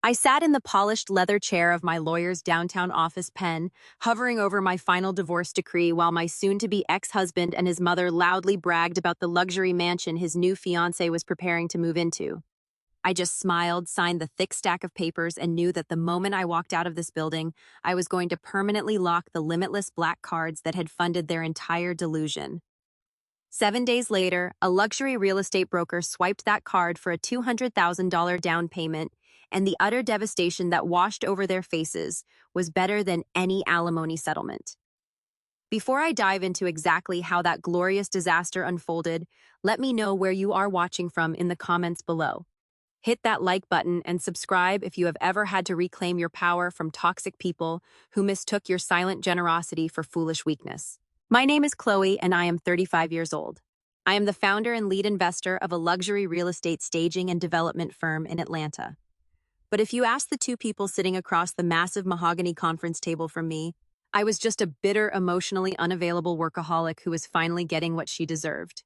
I sat in the polished leather chair of my lawyer's downtown office pen, hovering over my final divorce decree while my soon-to-be ex-husband and his mother loudly bragged about the luxury mansion his new fiancé was preparing to move into. I just smiled, signed the thick stack of papers, and knew that the moment I walked out of this building, I was going to permanently lock the limitless black cards that had funded their entire delusion. 7 days later, a luxury real estate broker swiped that card for a $200,000 down payment, and the utter devastation that washed over their faces was better than any alimony settlement. Before I dive into exactly how that glorious disaster unfolded, let me know where you are watching from in the comments below. Hit that like button and subscribe if you have ever had to reclaim your power from toxic people who mistook your silent generosity for foolish weakness. My name is Chloe, and I am 35 years old. I am the founder and lead investor of a luxury real estate staging and development firm in Atlanta. But if you ask the two people sitting across the massive mahogany conference table from me, I was just a bitter, emotionally unavailable workaholic who was finally getting what she deserved.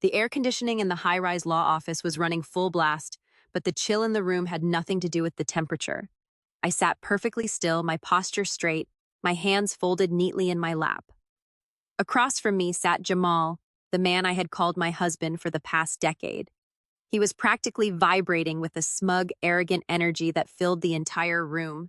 The air conditioning in the high-rise law office was running full blast, but the chill in the room had nothing to do with the temperature. I sat perfectly still, my posture straight, my hands folded neatly in my lap. Across from me sat Jamal, the man I had called my husband for the past decade. He was practically vibrating with a smug, arrogant energy that filled the entire room.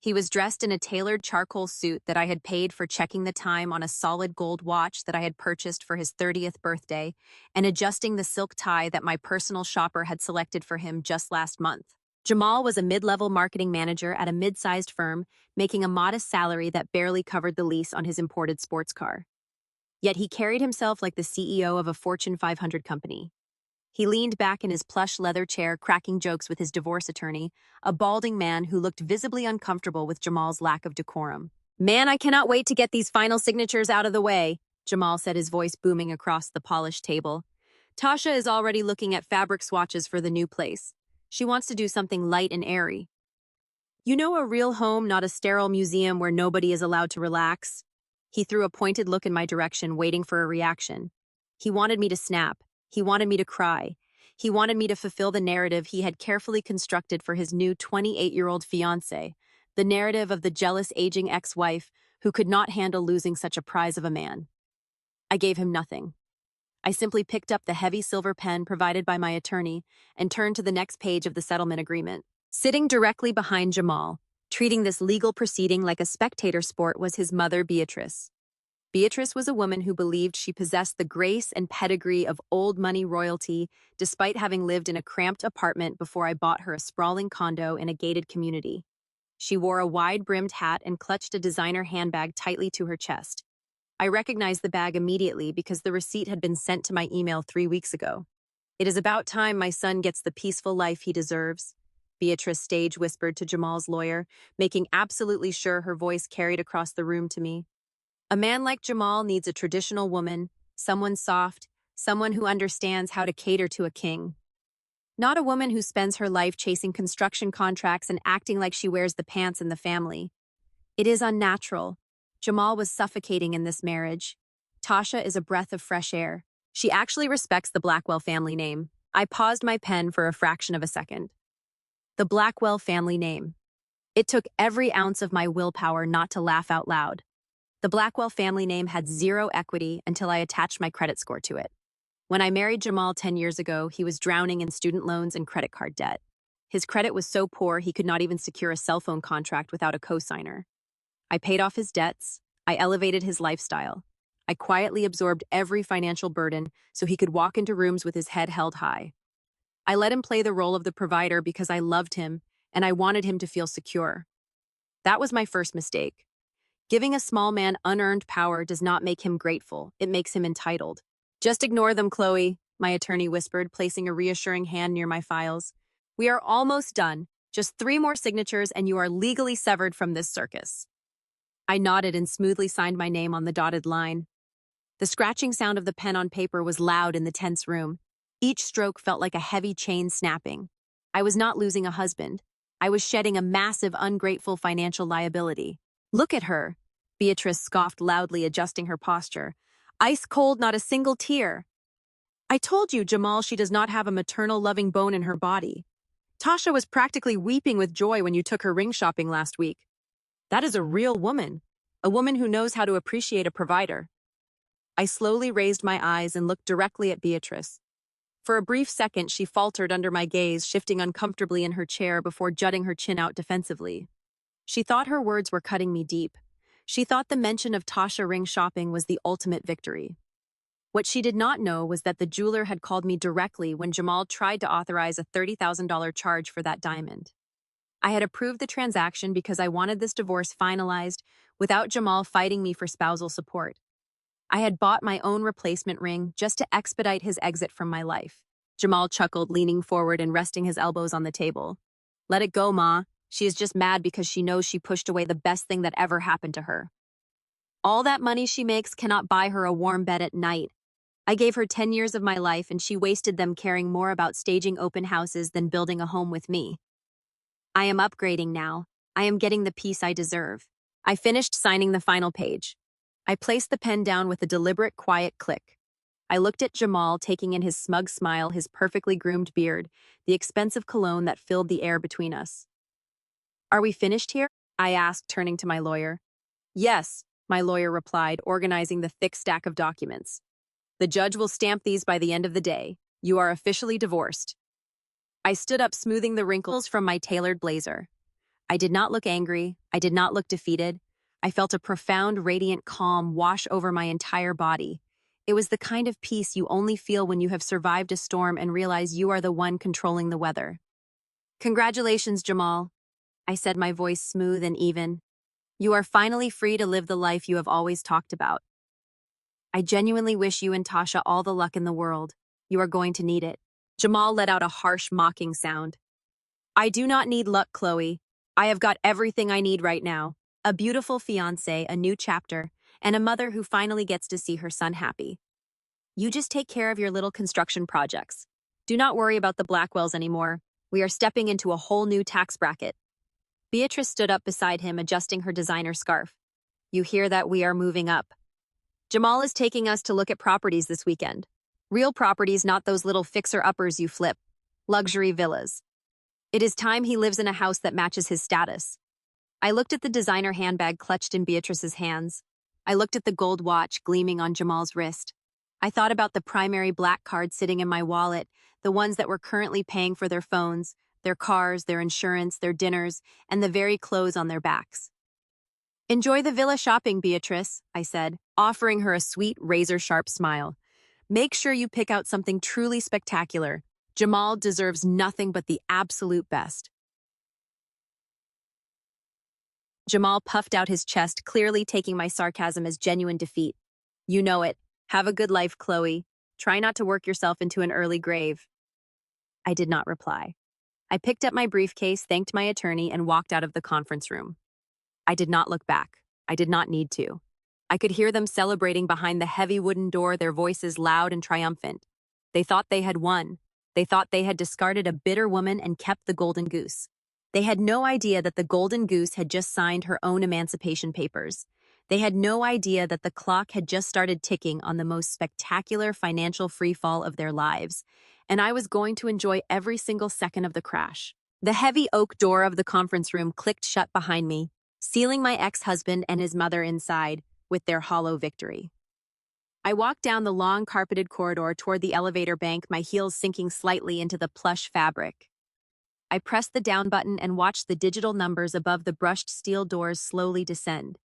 He was dressed in a tailored charcoal suit that I had paid for, checking the time on a solid gold watch that I had purchased for his 30th birthday, and adjusting the silk tie that my personal shopper had selected for him just last month. Jamal was a mid-level marketing manager at a mid-sized firm, making a modest salary that barely covered the lease on his imported sports car. Yet he carried himself like the CEO of a Fortune 500 company. He leaned back in his plush leather chair, cracking jokes with his divorce attorney, a balding man who looked visibly uncomfortable with Jamal's lack of decorum. "Man, I cannot wait to get these final signatures out of the way," Jamal said, his voice booming across the polished table. "Tasha is already looking at fabric swatches for the new place. She wants to do something light and airy. You know, a real home, not a sterile museum where nobody is allowed to relax." He threw a pointed look in my direction, waiting for a reaction. He wanted me to snap. He wanted me to cry. He wanted me to fulfill the narrative he had carefully constructed for his new 28-year-old fiancé, the narrative of the jealous, aging ex-wife who could not handle losing such a prize of a man. I gave him nothing. I simply picked up the heavy silver pen provided by my attorney and turned to the next page of the settlement agreement. Sitting directly behind Jamal, treating this legal proceeding like a spectator sport, was his mother, Beatrice. Beatrice was a woman who believed she possessed the grace and pedigree of old money royalty, despite having lived in a cramped apartment before I bought her a sprawling condo in a gated community. She wore a wide-brimmed hat and clutched a designer handbag tightly to her chest. I recognized the bag immediately because the receipt had been sent to my email 3 weeks ago. "It is about time my son gets the peaceful life he deserves," Beatrice stage whispered to Jamal's lawyer, making absolutely sure her voice carried across the room to me. "A man like Jamal needs a traditional woman, someone soft, someone who understands how to cater to a king. Not a woman who spends her life chasing construction contracts and acting like she wears the pants in the family. It is unnatural. Jamal was suffocating in this marriage. Tasha is a breath of fresh air. She actually respects the Blackwell family name." I paused my pen for a fraction of a second. The Blackwell family name. It took every ounce of my willpower not to laugh out loud. The Blackwell family name had zero equity until I attached my credit score to it. When I married Jamal 10 years ago, he was drowning in student loans and credit card debt. His credit was so poor he could not even secure a cell phone contract without a cosigner. I paid off his debts. I elevated his lifestyle. I quietly absorbed every financial burden so he could walk into rooms with his head held high. I let him play the role of the provider because I loved him and I wanted him to feel secure. That was my first mistake. Giving a small man unearned power does not make him grateful, it makes him entitled. "Just ignore them, Chloe," my attorney whispered, placing a reassuring hand near my files. "We are almost done. Just 3 more signatures and you are legally severed from this circus." I nodded and smoothly signed my name on the dotted line. The scratching sound of the pen on paper was loud in the tense room. Each stroke felt like a heavy chain snapping. I was not losing a husband. I was shedding a massive, ungrateful financial liability. "Look at her," Beatrice scoffed loudly, adjusting her posture. "Ice cold, not a single tear." "I told you, Jamal, she does not have a maternal loving bone in her body." Tasha was practically weeping with joy when you took her ring shopping last week. That is a real woman. A woman who knows how to appreciate a provider. I slowly raised my eyes and looked directly at Beatrice. For a brief second, she faltered under my gaze, shifting uncomfortably in her chair before jutting her chin out defensively. She thought her words were cutting me deep. She thought the mention of Tasha ring shopping was the ultimate victory. What she did not know was that the jeweler had called me directly when Jamal tried to authorize a $30,000 charge for that diamond. I had approved the transaction because I wanted this divorce finalized without Jamal fighting me for spousal support. I had bought my own replacement ring just to expedite his exit from my life. Jamal chuckled, leaning forward and resting his elbows on the table. Let it go, Ma. She is just mad because she knows she pushed away the best thing that ever happened to her. All that money she makes cannot buy her a warm bed at night. I gave her 10 years of my life and she wasted them caring more about staging open houses than building a home with me. I am upgrading now. I am getting the peace I deserve. I finished signing the final page. I placed the pen down with a deliberate, quiet click. I looked at Jamal, taking in his smug smile, his perfectly groomed beard, the expensive cologne that filled the air between us. Are we finished here? I asked, turning to my lawyer. Yes, my lawyer replied, organizing the thick stack of documents. The judge will stamp these by the end of the day. You are officially divorced. I stood up, smoothing the wrinkles from my tailored blazer. I did not look angry. I did not look defeated. I felt a profound, radiant calm wash over my entire body. It was the kind of peace you only feel when you have survived a storm and realize you are the one controlling the weather. Congratulations, Jamal, I said, my voice smooth and even. You are finally free to live the life you have always talked about. I genuinely wish you and Tasha all the luck in the world. You are going to need it. Jamal let out a harsh, mocking sound. I do not need luck, Chloe. I have got everything I need right now. A beautiful fiancé, a new chapter, and a mother who finally gets to see her son happy. You just take care of your little construction projects. Do not worry about the Blackwells anymore. We are stepping into a whole new tax bracket. Beatrice stood up beside him, adjusting her designer scarf. You hear that we are moving up. Jamal is taking us to look at properties this weekend. Real properties, not those little fixer-uppers you flip. Luxury villas. It is time he lives in a house that matches his status. I looked at the designer handbag clutched in Beatrice's hands. I looked at the gold watch gleaming on Jamal's wrist. I thought about the primary black cards sitting in my wallet, the ones that were currently paying for their phones, their cars, their insurance, their dinners, and the very clothes on their backs. Enjoy the villa shopping, Beatrice, I said, offering her a sweet, razor-sharp smile. Make sure you pick out something truly spectacular. Jamal deserves nothing but the absolute best. Jamal puffed out his chest, clearly taking my sarcasm as genuine defeat. You know it. Have a good life, Chloe. Try not to work yourself into an early grave. I did not reply. I picked up my briefcase, thanked my attorney, and walked out of the conference room. I did not look back. I did not need to. I could hear them celebrating behind the heavy wooden door, their voices loud and triumphant. They thought they had won. They thought they had discarded a bitter woman and kept the golden goose. They had no idea that the golden goose had just signed her own emancipation papers. They had no idea that the clock had just started ticking on the most spectacular financial freefall of their lives, and I was going to enjoy every single second of the crash. The heavy oak door of the conference room clicked shut behind me, sealing my ex-husband and his mother inside with their hollow victory. I walked down the long carpeted corridor toward the elevator bank, my heels sinking slightly into the plush fabric. I pressed the down button and watched the digital numbers above the brushed steel doors slowly descend.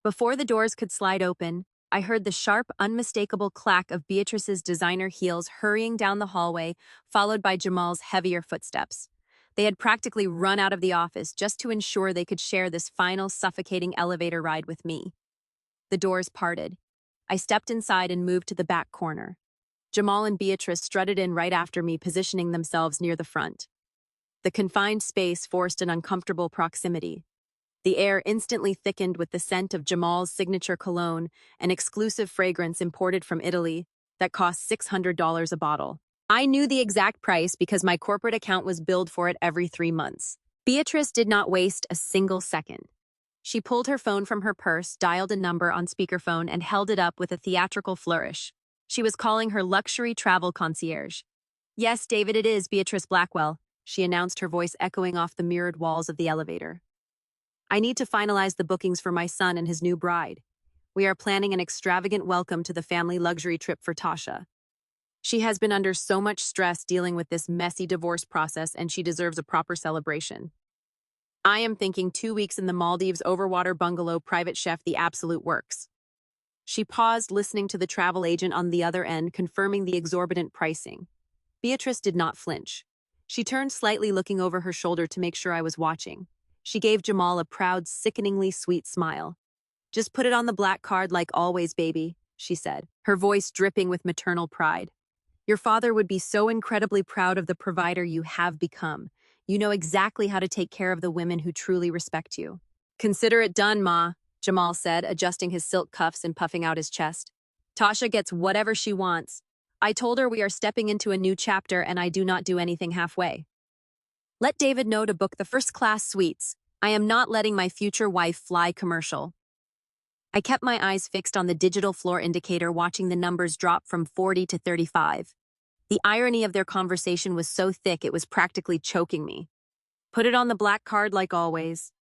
Before the doors could slide open, I heard the sharp, unmistakable clack of Beatrice's designer heels hurrying down the hallway, followed by Jamal's heavier footsteps. They had practically run out of the office just to ensure they could share this final suffocating elevator ride with me. The doors parted. I stepped inside and moved to the back corner. Jamal and Beatrice strutted in right after me, positioning themselves near the front. The confined space forced an uncomfortable proximity. The air instantly thickened with the scent of Jamal's signature cologne, an exclusive fragrance imported from Italy that cost $600 a bottle. I knew the exact price because my corporate account was billed for it every 3 months. Beatrice did not waste a single second. She pulled her phone from her purse, dialed a number on speakerphone, and held it up with a theatrical flourish. She was calling her luxury travel concierge. Yes, David, it is Beatrice Blackwell. she announced, her voice echoing off the mirrored walls of the elevator. I need to finalize the bookings for my son and his new bride. We are planning an extravagant welcome to the family luxury trip for Tasha. She has been under so much stress dealing with this messy divorce process, and she deserves a proper celebration. I am thinking 2 weeks in the Maldives overwater bungalow, private chef, the absolute works. She paused, listening to the travel agent on the other end, confirming the exorbitant pricing. Beatrice did not flinch. She turned slightly, looking over her shoulder to make sure I was watching. She gave Jamal a proud, sickeningly sweet smile. Just put it on the black card like always, baby, she said, her voice dripping with maternal pride. Your father would be so incredibly proud of the provider you have become. You know exactly how to take care of the women who truly respect you. Consider it done, Ma, Jamal said, adjusting his silk cuffs and puffing out his chest. Tasha gets whatever she wants. I told her we are stepping into a new chapter and I do not do anything halfway. Let David know to book the first-class suites. I am not letting my future wife fly commercial. I kept my eyes fixed on the digital floor indicator, watching the numbers drop from 40 to 35. The irony of their conversation was so thick it was practically choking me. Put it on the black card like always.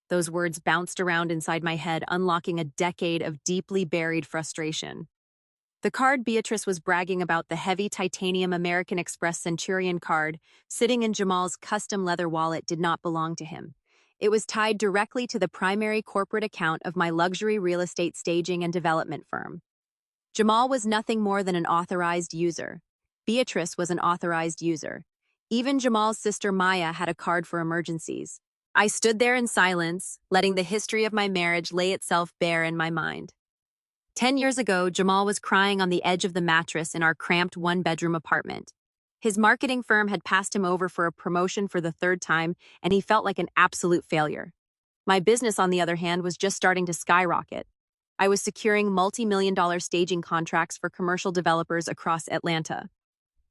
Those words bounced around inside my head, unlocking a decade of deeply buried frustration. The card Beatrice was bragging about, the heavy titanium American Express Centurion card, sitting in Jamal's custom leather wallet, did not belong to him. It was tied directly to the primary corporate account of my luxury real estate staging and development firm. Jamal was nothing more than an authorized user. Beatrice was an authorized user. Even Jamal's sister Maya had a card for emergencies. I stood there in silence, letting the history of my marriage lay itself bare in my mind. 10 years ago, Jamal was crying on the edge of the mattress in our cramped one-bedroom apartment. His marketing firm had passed him over for a promotion for the third time, and he felt like an absolute failure. My business, on the other hand, was just starting to skyrocket. I was securing multi-million-dollar staging contracts for commercial developers across Atlanta.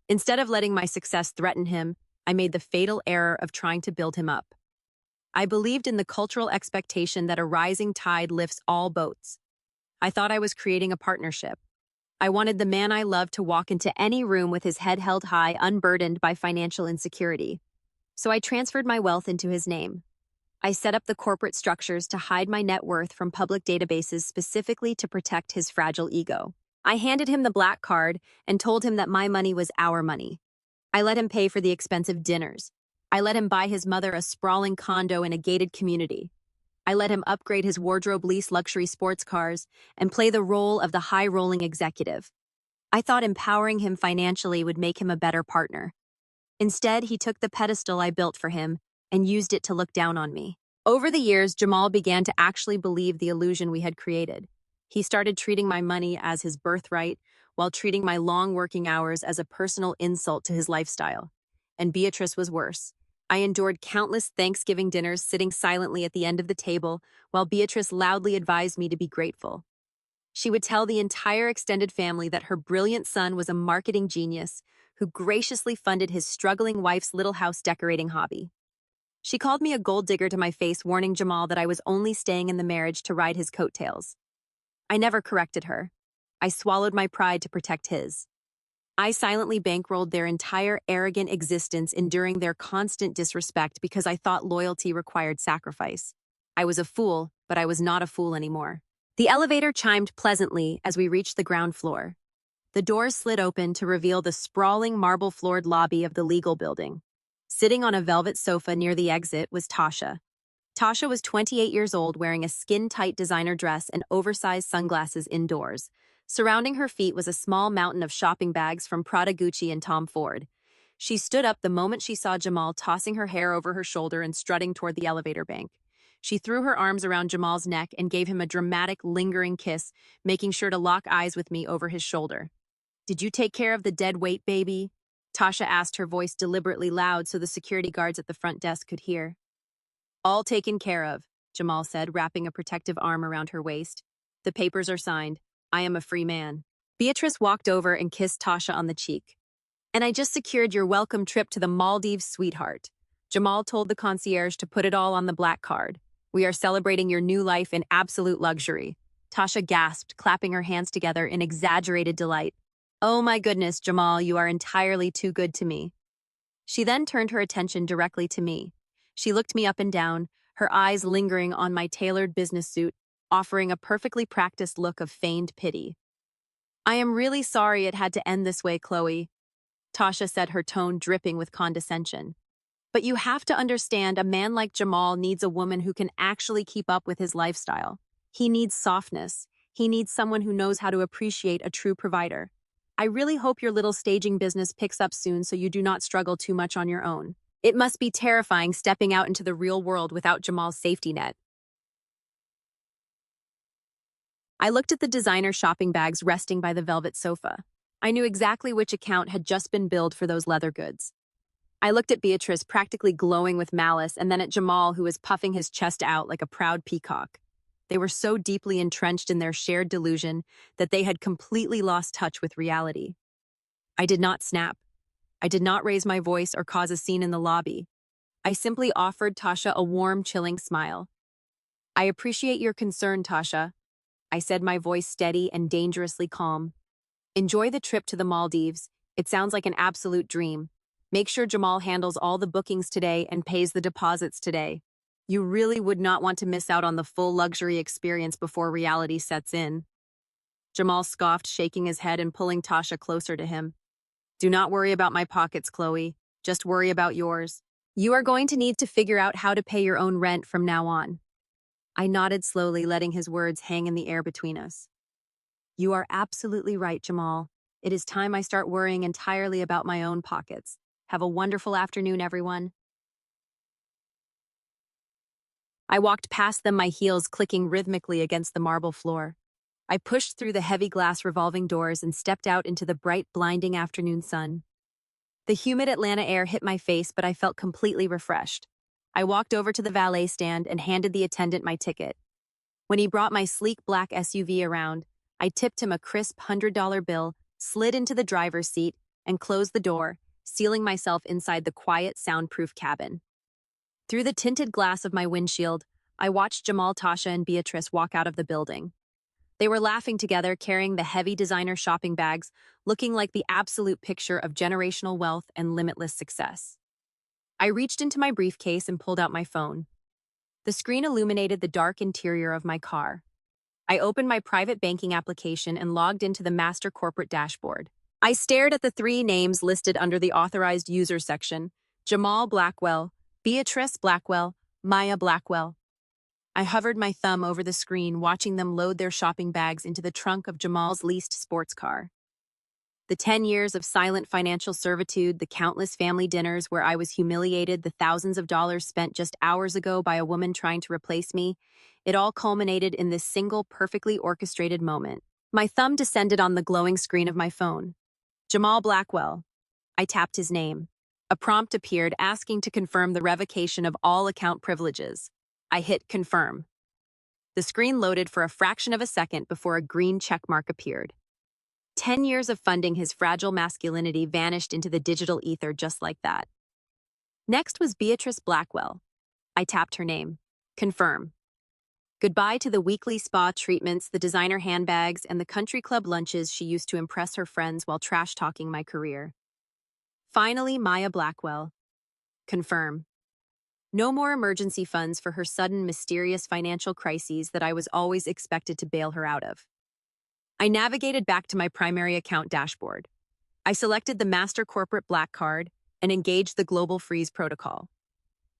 Instead of letting my success threaten him, I made the fatal error of trying to build him up. I believed in the cultural expectation that a rising tide lifts all boats. I thought I was creating a partnership. I wanted the man I loved to walk into any room with his head held high, unburdened by financial insecurity. So I transferred my wealth into his name. I set up the corporate structures to hide my net worth from public databases, specifically to protect his fragile ego. I handed him the black card and told him that my money was our money. I let him pay for the expensive dinners. I let him buy his mother a sprawling condo in a gated community. I let him upgrade his wardrobe, lease luxury sports cars, and play the role of the high-rolling executive. I thought empowering him financially would make him a better partner. Instead, he took the pedestal I built for him and used it to look down on me. Over the years, Jamal began to actually believe the illusion we had created. He started treating my money as his birthright, while treating my long working hours as a personal insult to his lifestyle. And Beatrice was worse. I endured countless Thanksgiving dinners, sitting silently at the end of the table, while Beatrice loudly advised me to be grateful. She would tell the entire extended family that her brilliant son was a marketing genius who graciously funded his struggling wife's little house decorating hobby. She called me a gold digger to my face, warning Jamal that I was only staying in the marriage to ride his coattails. I never corrected her. I swallowed my pride to protect his. I silently bankrolled their entire arrogant existence, enduring their constant disrespect because I thought loyalty required sacrifice. I was a fool, but I was not a fool anymore. The elevator chimed pleasantly as we reached the ground floor. The doors slid open to reveal the sprawling marble-floored lobby of the legal building. Sitting on a velvet sofa near the exit was Tasha. Tasha was 28 years old, wearing a skin-tight designer dress and oversized sunglasses indoors. Surrounding her feet was a small mountain of shopping bags from Prada, Gucci, and Tom Ford. She stood up the moment she saw Jamal, tossing her hair over her shoulder and strutting toward the elevator bank. She threw her arms around Jamal's neck and gave him a dramatic, lingering kiss, making sure to lock eyes with me over his shoulder. "Did you take care of the dead weight, baby?" Tasha asked, her voice deliberately loud so the security guards at the front desk could hear. "All taken care of," Jamal said, wrapping a protective arm around her waist. "The papers are signed. I am a free man." Beatrice walked over and kissed Tasha on the cheek. "And I just secured your welcome trip to the Maldives, sweetheart." Jamal told the concierge to put it all on the black card. "We are celebrating your new life in absolute luxury." Tasha gasped, clapping her hands together in exaggerated delight. "Oh my goodness, Jamal, you are entirely too good to me." She then turned her attention directly to me. She looked me up and down, her eyes lingering on my tailored business suit, offering a perfectly practiced look of feigned pity. "I am really sorry it had to end this way, Chloe," Tasha said, her tone dripping with condescension. "But you have to understand, a man like Jamal needs a woman who can actually keep up with his lifestyle. He needs softness. He needs someone who knows how to appreciate a true provider. I really hope your little staging business picks up soon so you do not struggle too much on your own. It must be terrifying stepping out into the real world without Jamal's safety net." I looked at the designer shopping bags resting by the velvet sofa. I knew exactly which account had just been billed for those leather goods. I looked at Beatrice, practically glowing with malice, and then at Jamal, who was puffing his chest out like a proud peacock. They were so deeply entrenched in their shared delusion that they had completely lost touch with reality. I did not snap. I did not raise my voice or cause a scene in the lobby. I simply offered Tasha a warm, chilling smile. "I appreciate your concern, Tasha," I said, my voice steady and dangerously calm. "Enjoy the trip to the Maldives. It sounds like an absolute dream. Make sure Jamal handles all the bookings today and pays the deposits today. You really would not want to miss out on the full luxury experience before reality sets in." Jamal scoffed, shaking his head and pulling Tasha closer to him. "Do not worry about my pockets, Chloe. Just worry about yours. You are going to need to figure out how to pay your own rent from now on." I nodded slowly, letting his words hang in the air between us. "You are absolutely right, Jamal. It is time I start worrying entirely about my own pockets. Have a wonderful afternoon, everyone." I walked past them, my heels clicking rhythmically against the marble floor. I pushed through the heavy glass revolving doors and stepped out into the bright, blinding afternoon sun. The humid Atlanta air hit my face, but I felt completely refreshed. I walked over to the valet stand and handed the attendant my ticket. When he brought my sleek black SUV around, I tipped him a crisp $100 bill, slid into the driver's seat, and closed the door, sealing myself inside the quiet, soundproof cabin. Through the tinted glass of my windshield, I watched Jamal, Tasha, and Beatrice walk out of the building. They were laughing together, carrying the heavy designer shopping bags, looking like the absolute picture of generational wealth and limitless success. I reached into my briefcase and pulled out my phone. The screen illuminated the dark interior of my car. I opened my private banking application and logged into the master corporate dashboard. I stared at the 3 names listed under the authorized user section: Jamal Blackwell, Beatrice Blackwell, Maya Blackwell. I hovered my thumb over the screen, watching them load their shopping bags into the trunk of Jamal's leased sports car. The 10 years of silent financial servitude, the countless family dinners where I was humiliated, the thousands of dollars spent just hours ago by a woman trying to replace me, it all culminated in this single, perfectly orchestrated moment. My thumb descended on the glowing screen of my phone. Jamal Blackwell. I tapped his name. A prompt appeared asking to confirm the revocation of all account privileges. I hit confirm. The screen loaded for a fraction of a second before a green checkmark appeared. 10 years of funding his fragile masculinity vanished into the digital ether just like that. Next was Beatrice Blackwell. I tapped her name. Confirm. Goodbye to the weekly spa treatments, the designer handbags, and the country club lunches she used to impress her friends while trash-talking my career. Finally, Maya Blackwell. Confirm. No more emergency funds for her sudden, mysterious financial crises that I was always expected to bail her out of. I navigated back to my primary account dashboard. I selected the Master Corporate Black card and engaged the Global Freeze protocol.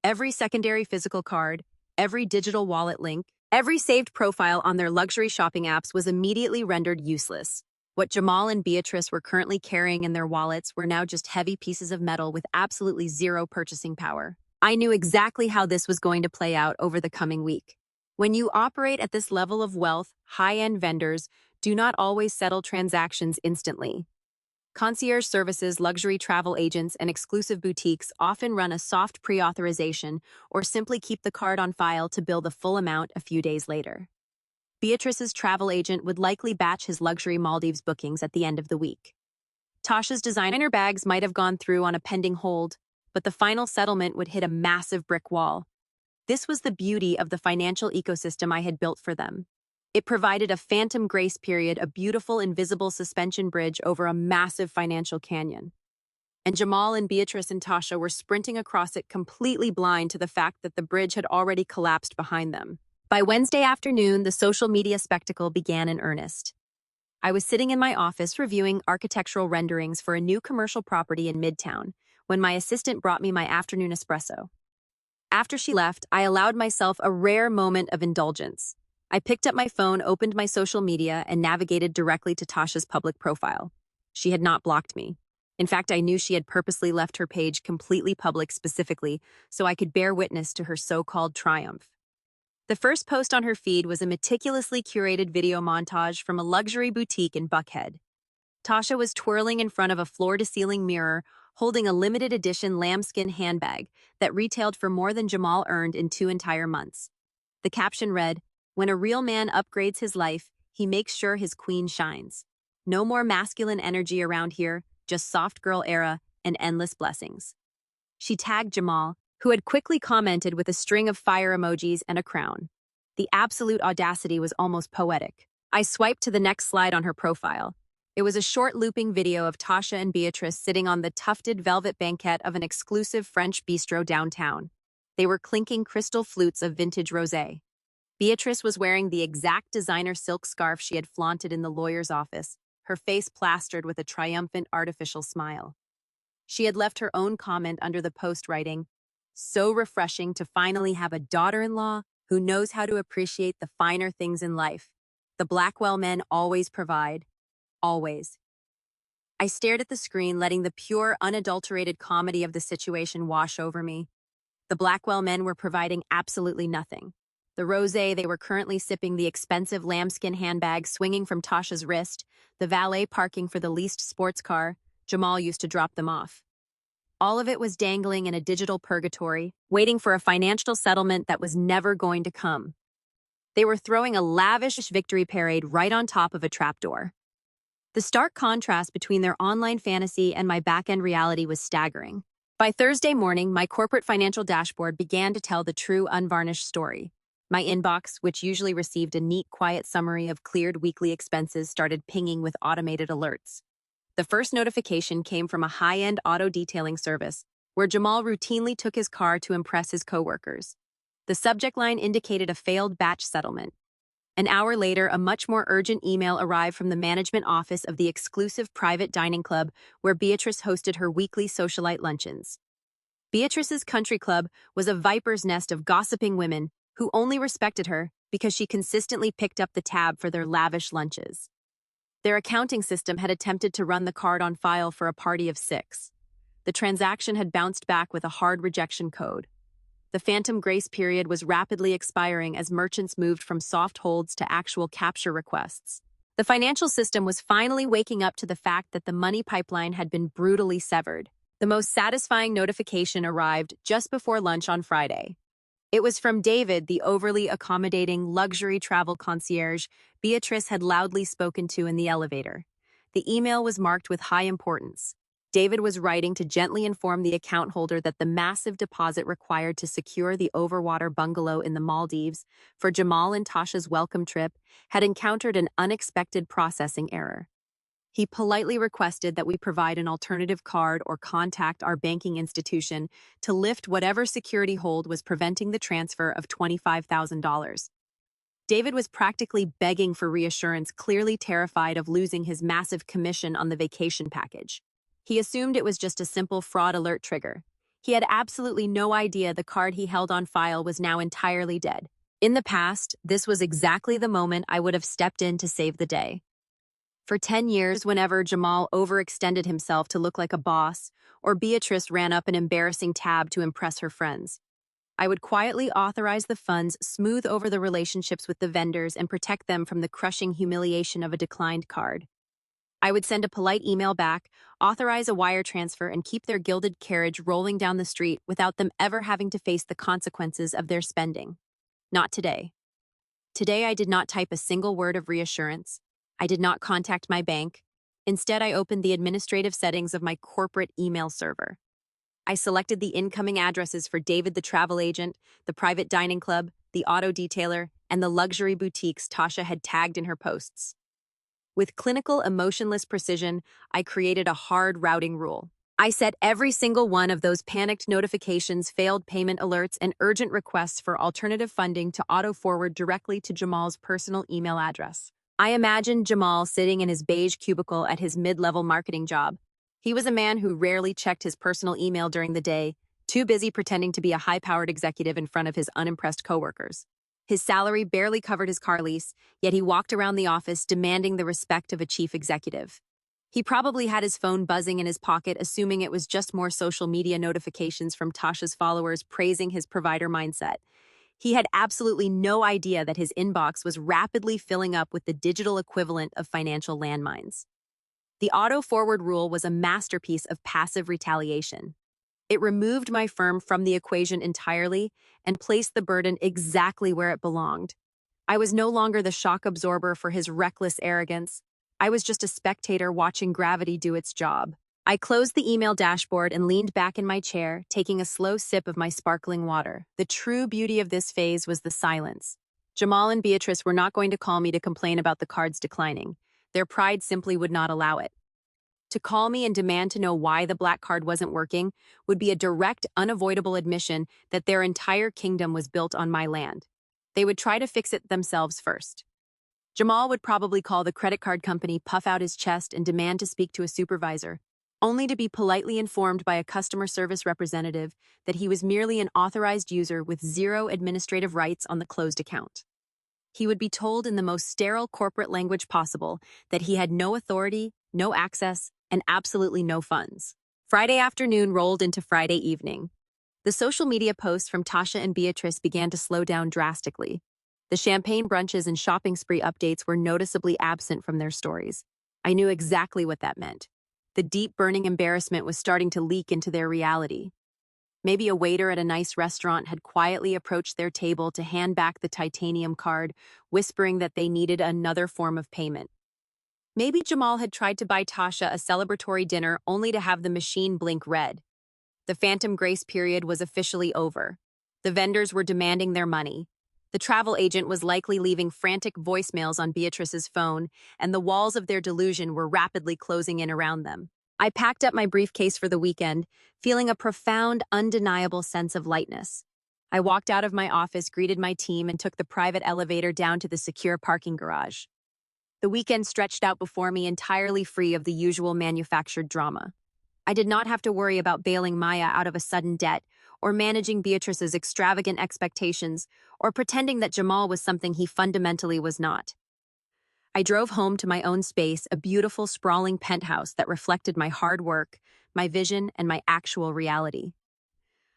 Every secondary physical card, every digital wallet link, every saved profile on their luxury shopping apps was immediately rendered useless. What Jamal and Beatrice were currently carrying in their wallets were now just heavy pieces of metal with absolutely zero purchasing power. I knew exactly how this was going to play out over the coming week. When you operate at this level of wealth, high-end vendors do not always settle transactions instantly. Concierge services, luxury travel agents, and exclusive boutiques often run a soft pre-authorization or simply keep the card on file to bill the full amount a few days later. Beatrice's travel agent would likely batch his luxury Maldives bookings at the end of the week. Tasha's designer bags might have gone through on a pending hold, but the final settlement would hit a massive brick wall. This was the beauty of the financial ecosystem I had built for them. It provided a phantom grace period, a beautiful invisible suspension bridge over a massive financial canyon. and Jamal and Beatrice and Tasha were sprinting across it completely blind to the fact that the bridge had already collapsed behind them. By Wednesday afternoon, the social media spectacle began in earnest. I was sitting in my office reviewing architectural renderings for a new commercial property in Midtown when my assistant brought me my afternoon espresso. After she left, I allowed myself a rare moment of indulgence. I picked up my phone, opened my social media, and navigated directly to Tasha's public profile. She had not blocked me. In fact, I knew she had purposely left her page completely public specifically so I could bear witness to her so-called triumph. The first post on her feed was a meticulously curated video montage from a luxury boutique in Buckhead. Tasha was twirling in front of a floor-to-ceiling mirror, holding a limited edition lambskin handbag that retailed for more than Jamal earned in 2 entire months. The caption read, "When a real man upgrades his life, he makes sure his queen shines. No more masculine energy around here, just soft girl era and endless blessings." She tagged Jamal, who had quickly commented with a string of fire emojis and a crown. The absolute audacity was almost poetic. I swiped to the next slide on her profile. It was a short looping video of Tasha and Beatrice sitting on the tufted velvet banquette of an exclusive French bistro downtown. They were clinking crystal flutes of vintage rosé. Beatrice was wearing the exact designer silk scarf she had flaunted in the lawyer's office, her face plastered with a triumphant artificial smile. She had left her own comment under the post writing, "So refreshing to finally have a daughter-in-law who knows how to appreciate the finer things in life. The Blackwell men always provide. Always." I stared at the screen, letting the pure, unadulterated comedy of the situation wash over me. The Blackwell men were providing absolutely nothing. The rosé they were currently sipping, the expensive lambskin handbag swinging from Tasha's wrist, the valet parking for the leased sports car, Jamal used to drop them off. All of it was dangling in a digital purgatory, waiting for a financial settlement that was never going to come. They were throwing a lavish victory parade right on top of a trapdoor. The stark contrast between their online fantasy and my back-end reality was staggering. By Thursday morning, my corporate financial dashboard began to tell the true, unvarnished story. My inbox, which usually received a neat, quiet summary of cleared weekly expenses, started pinging with automated alerts. The first notification came from a high-end auto detailing service, where Jamal routinely took his car to impress his coworkers. The subject line indicated a failed batch settlement. An hour later, a much more urgent email arrived from the management office of the exclusive private dining club where Beatrice hosted her weekly socialite luncheons. Beatrice's country club was a viper's nest of gossiping women who only respected her because she consistently picked up the tab for their lavish lunches. Their accounting system had attempted to run the card on file for a party of 6. The transaction had bounced back with a hard rejection code. The phantom grace period was rapidly expiring as merchants moved from soft holds to actual capture requests. The financial system was finally waking up to the fact that the money pipeline had been brutally severed. The most satisfying notification arrived just before lunch on Friday. It was from David, the overly accommodating luxury travel concierge Beatrice had loudly spoken to in the elevator. The email was marked with high importance. David was writing to gently inform the account holder that the massive deposit required to secure the overwater bungalow in the Maldives for Jamal and Tasha's welcome trip had encountered an unexpected processing error. He politely requested that we provide an alternative card or contact our banking institution to lift whatever security hold was preventing the transfer of $25,000. David was practically begging for reassurance, clearly terrified of losing his massive commission on the vacation package. He assumed it was just a simple fraud alert trigger. He had absolutely no idea the card he held on file was now entirely dead. In the past, this was exactly the moment I would have stepped in to save the day. For 10 years, whenever Jamal overextended himself to look like a boss, or Beatrice ran up an embarrassing tab to impress her friends, I would quietly authorize the funds, smooth over the relationships with the vendors, and protect them from the crushing humiliation of a declined card. I would send a polite email back, authorize a wire transfer, and keep their gilded carriage rolling down the street without them ever having to face the consequences of their spending. Not today. Today, I did not type a single word of reassurance. I did not contact my bank. Instead, I opened the administrative settings of my corporate email server. I selected the incoming addresses for David the travel agent, the private dining club, the auto detailer, and the luxury boutiques Tasha had tagged in her posts. With clinical, emotionless precision, I created a hard routing rule. I set every single one of those panicked notifications, failed payment alerts, and urgent requests for alternative funding to auto-forward directly to Jamal's personal email address. I imagined Jamal sitting in his beige cubicle at his mid-level marketing job. He was a man who rarely checked his personal email during the day, too busy pretending to be a high-powered executive in front of his unimpressed coworkers. His salary barely covered his car lease, yet he walked around the office demanding the respect of a chief executive. He probably had his phone buzzing in his pocket, assuming it was just more social media notifications from Tasha's followers praising his provider mindset. He had absolutely no idea that his inbox was rapidly filling up with the digital equivalent of financial landmines. The auto-forward rule was a masterpiece of passive retaliation. It removed my firm from the equation entirely and placed the burden exactly where it belonged. I was no longer the shock absorber for his reckless arrogance. I was just a spectator watching gravity do its job. I closed the email dashboard and leaned back in my chair, taking a slow sip of my sparkling water. The true beauty of this phase was the silence. Jamal and Beatrice were not going to call me to complain about the cards declining. Their pride simply would not allow it. To call me and demand to know why the black card wasn't working would be a direct, unavoidable admission that their entire kingdom was built on my land. They would try to fix it themselves first. Jamal would probably call the credit card company, puff out his chest, and demand to speak to a supervisor, only to be politely informed by a customer service representative that he was merely an authorized user with zero administrative rights on the closed account. He would be told in the most sterile corporate language possible that he had no authority, no access, and absolutely no funds. Friday afternoon rolled into Friday evening. The social media posts from Tasha and Beatrice began to slow down drastically. The champagne brunches and shopping spree updates were noticeably absent from their stories. I knew exactly what that meant. The deep burning embarrassment was starting to leak into their reality. Maybe a waiter at a nice restaurant had quietly approached their table to hand back the titanium card, whispering that they needed another form of payment. Maybe Jamal had tried to buy Tasha a celebratory dinner only to have the machine blink red. The phantom grace period was officially over. The vendors were demanding their money. The travel agent was likely leaving frantic voicemails on Beatrice's phone, and the walls of their delusion were rapidly closing in around them. I packed up my briefcase for the weekend, feeling a profound, undeniable sense of lightness. I walked out of my office, greeted my team, and took the private elevator down to the secure parking garage. The weekend stretched out before me entirely free of the usual manufactured drama. I did not have to worry about bailing Maya out of a sudden debt, or managing Beatrice's extravagant expectations, or pretending that Jamal was something he fundamentally was not. I drove home to my own space, a beautiful, sprawling penthouse that reflected my hard work, my vision, and my actual reality.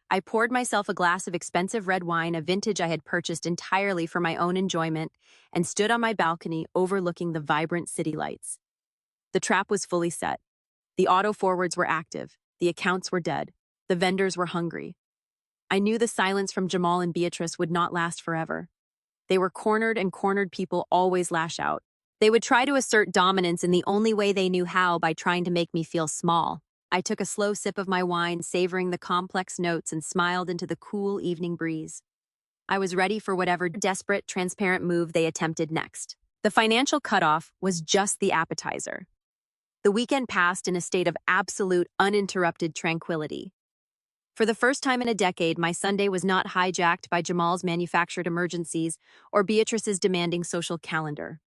I poured myself a glass of expensive red wine, a vintage I had purchased entirely for my own enjoyment, and stood on my balcony overlooking the vibrant city lights. The trap was fully set. The auto-forwards were active, the accounts were dead, the vendors were hungry. I knew the silence from Jamal and Beatrice would not last forever. They were cornered, and cornered people always lash out. They would try to assert dominance in the only way they knew how, by trying to make me feel small. I took a slow sip of my wine, savoring the complex notes, and smiled into the cool evening breeze. I was ready for whatever desperate, transparent move they attempted next. The financial cutoff was just the appetizer. The weekend passed in a state of absolute, uninterrupted tranquility. For the first time in a decade, my Sunday was not hijacked by Jamal's manufactured emergencies or Beatrice's demanding social calendar.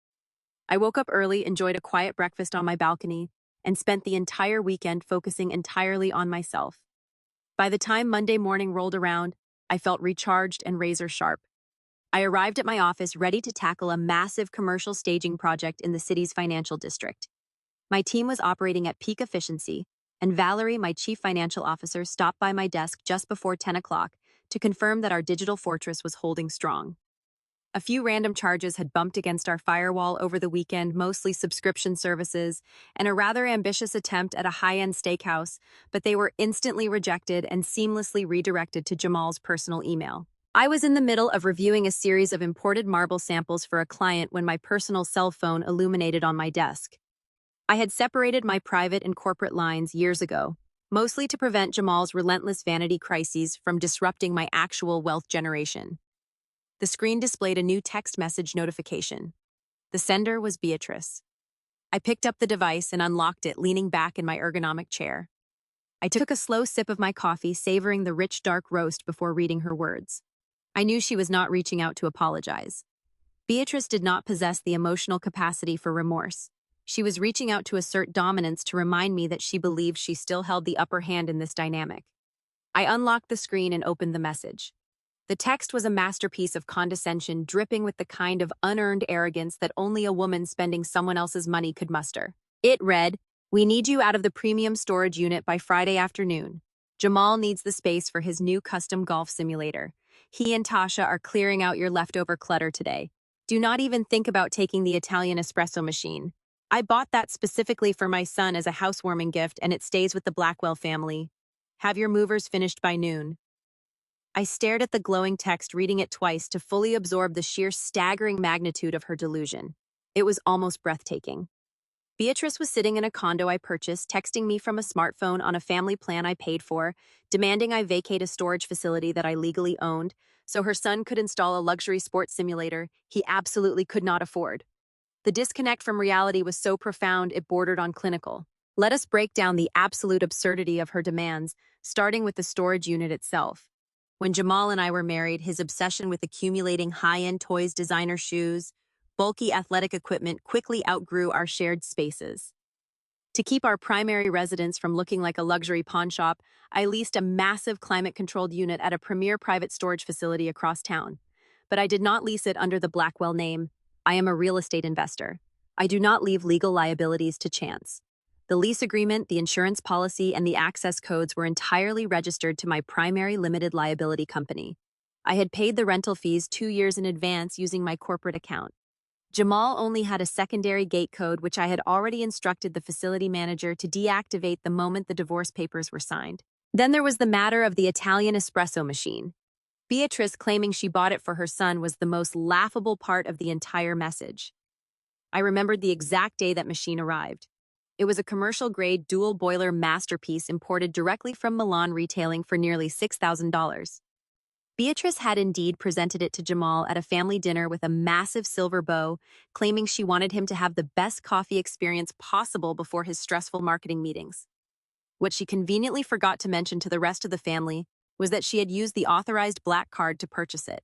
I woke up early, enjoyed a quiet breakfast on my balcony, and spent the entire weekend focusing entirely on myself. By the time Monday morning rolled around, I felt recharged and razor sharp. I arrived at my office ready to tackle a massive commercial staging project in the city's financial district. My team was operating at peak efficiency, and Valerie, my chief financial officer, stopped by my desk just before 10 o'clock to confirm that our digital fortress was holding strong. A few random charges had bumped against our firewall over the weekend, mostly subscription services, and a rather ambitious attempt at a high-end steakhouse, but they were instantly rejected and seamlessly redirected to Jamal's personal email. I was in the middle of reviewing a series of imported marble samples for a client when my personal cell phone illuminated on my desk. I had separated my private and corporate lines years ago, mostly to prevent Jamal's relentless vanity crises from disrupting my actual wealth generation. The screen displayed a new text message notification. The sender was Beatrice. I picked up the device and unlocked it, leaning back in my ergonomic chair. I took a slow sip of my coffee, savoring the rich, dark roast before reading her words. I knew she was not reaching out to apologize. Beatrice did not possess the emotional capacity for remorse. She was reaching out to assert dominance to remind me that she believed she still held the upper hand in this dynamic. I unlocked the screen and opened the message. The text was a masterpiece of condescension, dripping with the kind of unearned arrogance that only a woman spending someone else's money could muster. It read, "We need you out of the premium storage unit by Friday afternoon. Jamal needs the space for his new custom golf simulator. He and Tasha are clearing out your leftover clutter today. Do not even think about taking the Italian espresso machine. I bought that specifically for my son as a housewarming gift, and it stays with the Blackwell family. Have your movers finished by noon." I stared at the glowing text, reading it twice to fully absorb the sheer staggering magnitude of her delusion. It was almost breathtaking. Beatrice was sitting in a condo I purchased, texting me from a smartphone on a family plan I paid for, demanding I vacate a storage facility that I legally owned, so her son could install a luxury sports simulator he absolutely could not afford. The disconnect from reality was so profound it bordered on clinical. Let us break down the absolute absurdity of her demands, starting with the storage unit itself. When Jamal and I were married, his obsession with accumulating high-end toys, designer shoes, bulky athletic equipment quickly outgrew our shared spaces. To keep our primary residence from looking like a luxury pawn shop, I leased a massive climate-controlled unit at a premier private storage facility across town. But I did not lease it under the Blackwell name. I am a real estate investor. I do not leave legal liabilities to chance. The lease agreement, the insurance policy, and the access codes were entirely registered to my primary limited liability company. I had paid the rental fees 2 years in advance using my corporate account. Jamal only had a secondary gate code, which I had already instructed the facility manager to deactivate the moment the divorce papers were signed. Then there was the matter of the Italian espresso machine. Beatrice claiming she bought it for her son was the most laughable part of the entire message. I remembered the exact day that machine arrived. It was a commercial-grade dual-boiler masterpiece imported directly from Milan, retailing for nearly $6,000. Beatrice had indeed presented it to Jamal at a family dinner with a massive silver bow, claiming she wanted him to have the best coffee experience possible before his stressful marketing meetings. What she conveniently forgot to mention to the rest of the family was that she had used the authorized black card to purchase it.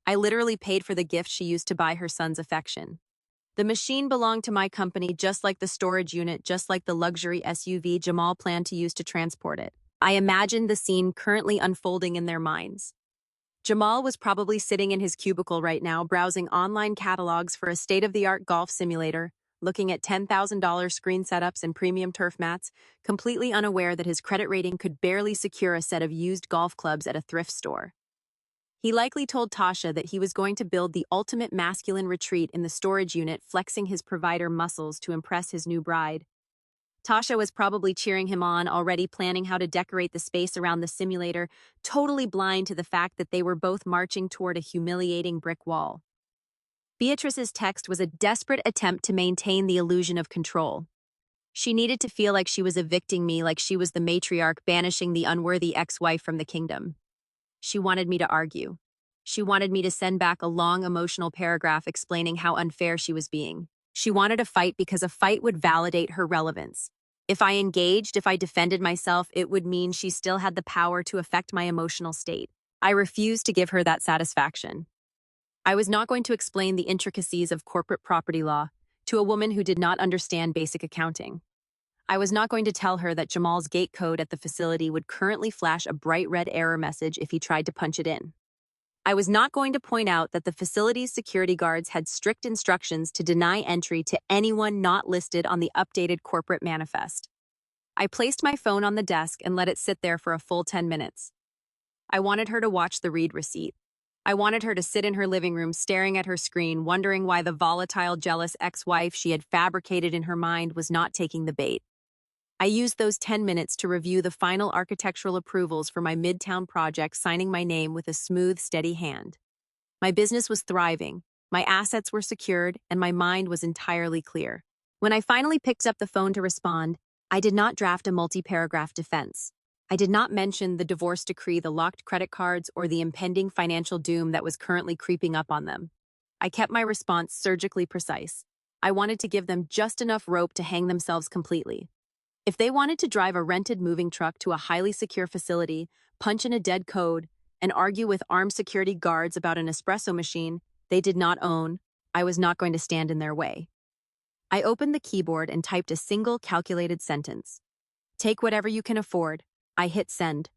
I literally paid for the gift she used to buy her son's affection. The machine belonged to my company, just like the storage unit, just like the luxury SUV Jamal planned to use to transport it. I imagined the scene currently unfolding in their minds. Jamal was probably sitting in his cubicle right now, browsing online catalogs for a state-of-the-art golf simulator, looking at $10,000 screen setups and premium turf mats, completely unaware that his credit rating could barely secure a set of used golf clubs at a thrift store. He likely told Tasha that he was going to build the ultimate masculine retreat in the storage unit, flexing his provider muscles to impress his new bride. Tasha was probably cheering him on, already planning how to decorate the space around the simulator, totally blind to the fact that they were both marching toward a humiliating brick wall. Beatrice's text was a desperate attempt to maintain the illusion of control. She needed to feel like she was evicting me, like she was the matriarch banishing the unworthy ex-wife from the kingdom. She wanted me to argue. She wanted me to send back a long emotional paragraph explaining how unfair she was being. She wanted a fight because a fight would validate her relevance. If I engaged, if I defended myself, it would mean she still had the power to affect my emotional state. I refused to give her that satisfaction. I was not going to explain the intricacies of corporate property law to a woman who did not understand basic accounting. I was not going to tell her that Jamal's gate code at the facility would currently flash a bright red error message if he tried to punch it in. I was not going to point out that the facility's security guards had strict instructions to deny entry to anyone not listed on the updated corporate manifest. I placed my phone on the desk and let it sit there for a full 10 minutes. I wanted her to watch the read receipt. I wanted her to sit in her living room staring at her screen, wondering why the volatile, jealous ex-wife she had fabricated in her mind was not taking the bait. I used those 10 minutes to review the final architectural approvals for my Midtown project, signing my name with a smooth, steady hand. My business was thriving, my assets were secured, and my mind was entirely clear. When I finally picked up the phone to respond, I did not draft a multi-paragraph defense. I did not mention the divorce decree, the locked credit cards, or the impending financial doom that was currently creeping up on them. I kept my response surgically precise. I wanted to give them just enough rope to hang themselves completely. If they wanted to drive a rented moving truck to a highly secure facility, punch in a dead code, and argue with armed security guards about an espresso machine they did not own, I was not going to stand in their way. I opened the keyboard and typed a single calculated sentence. Take whatever you can afford. I hit send.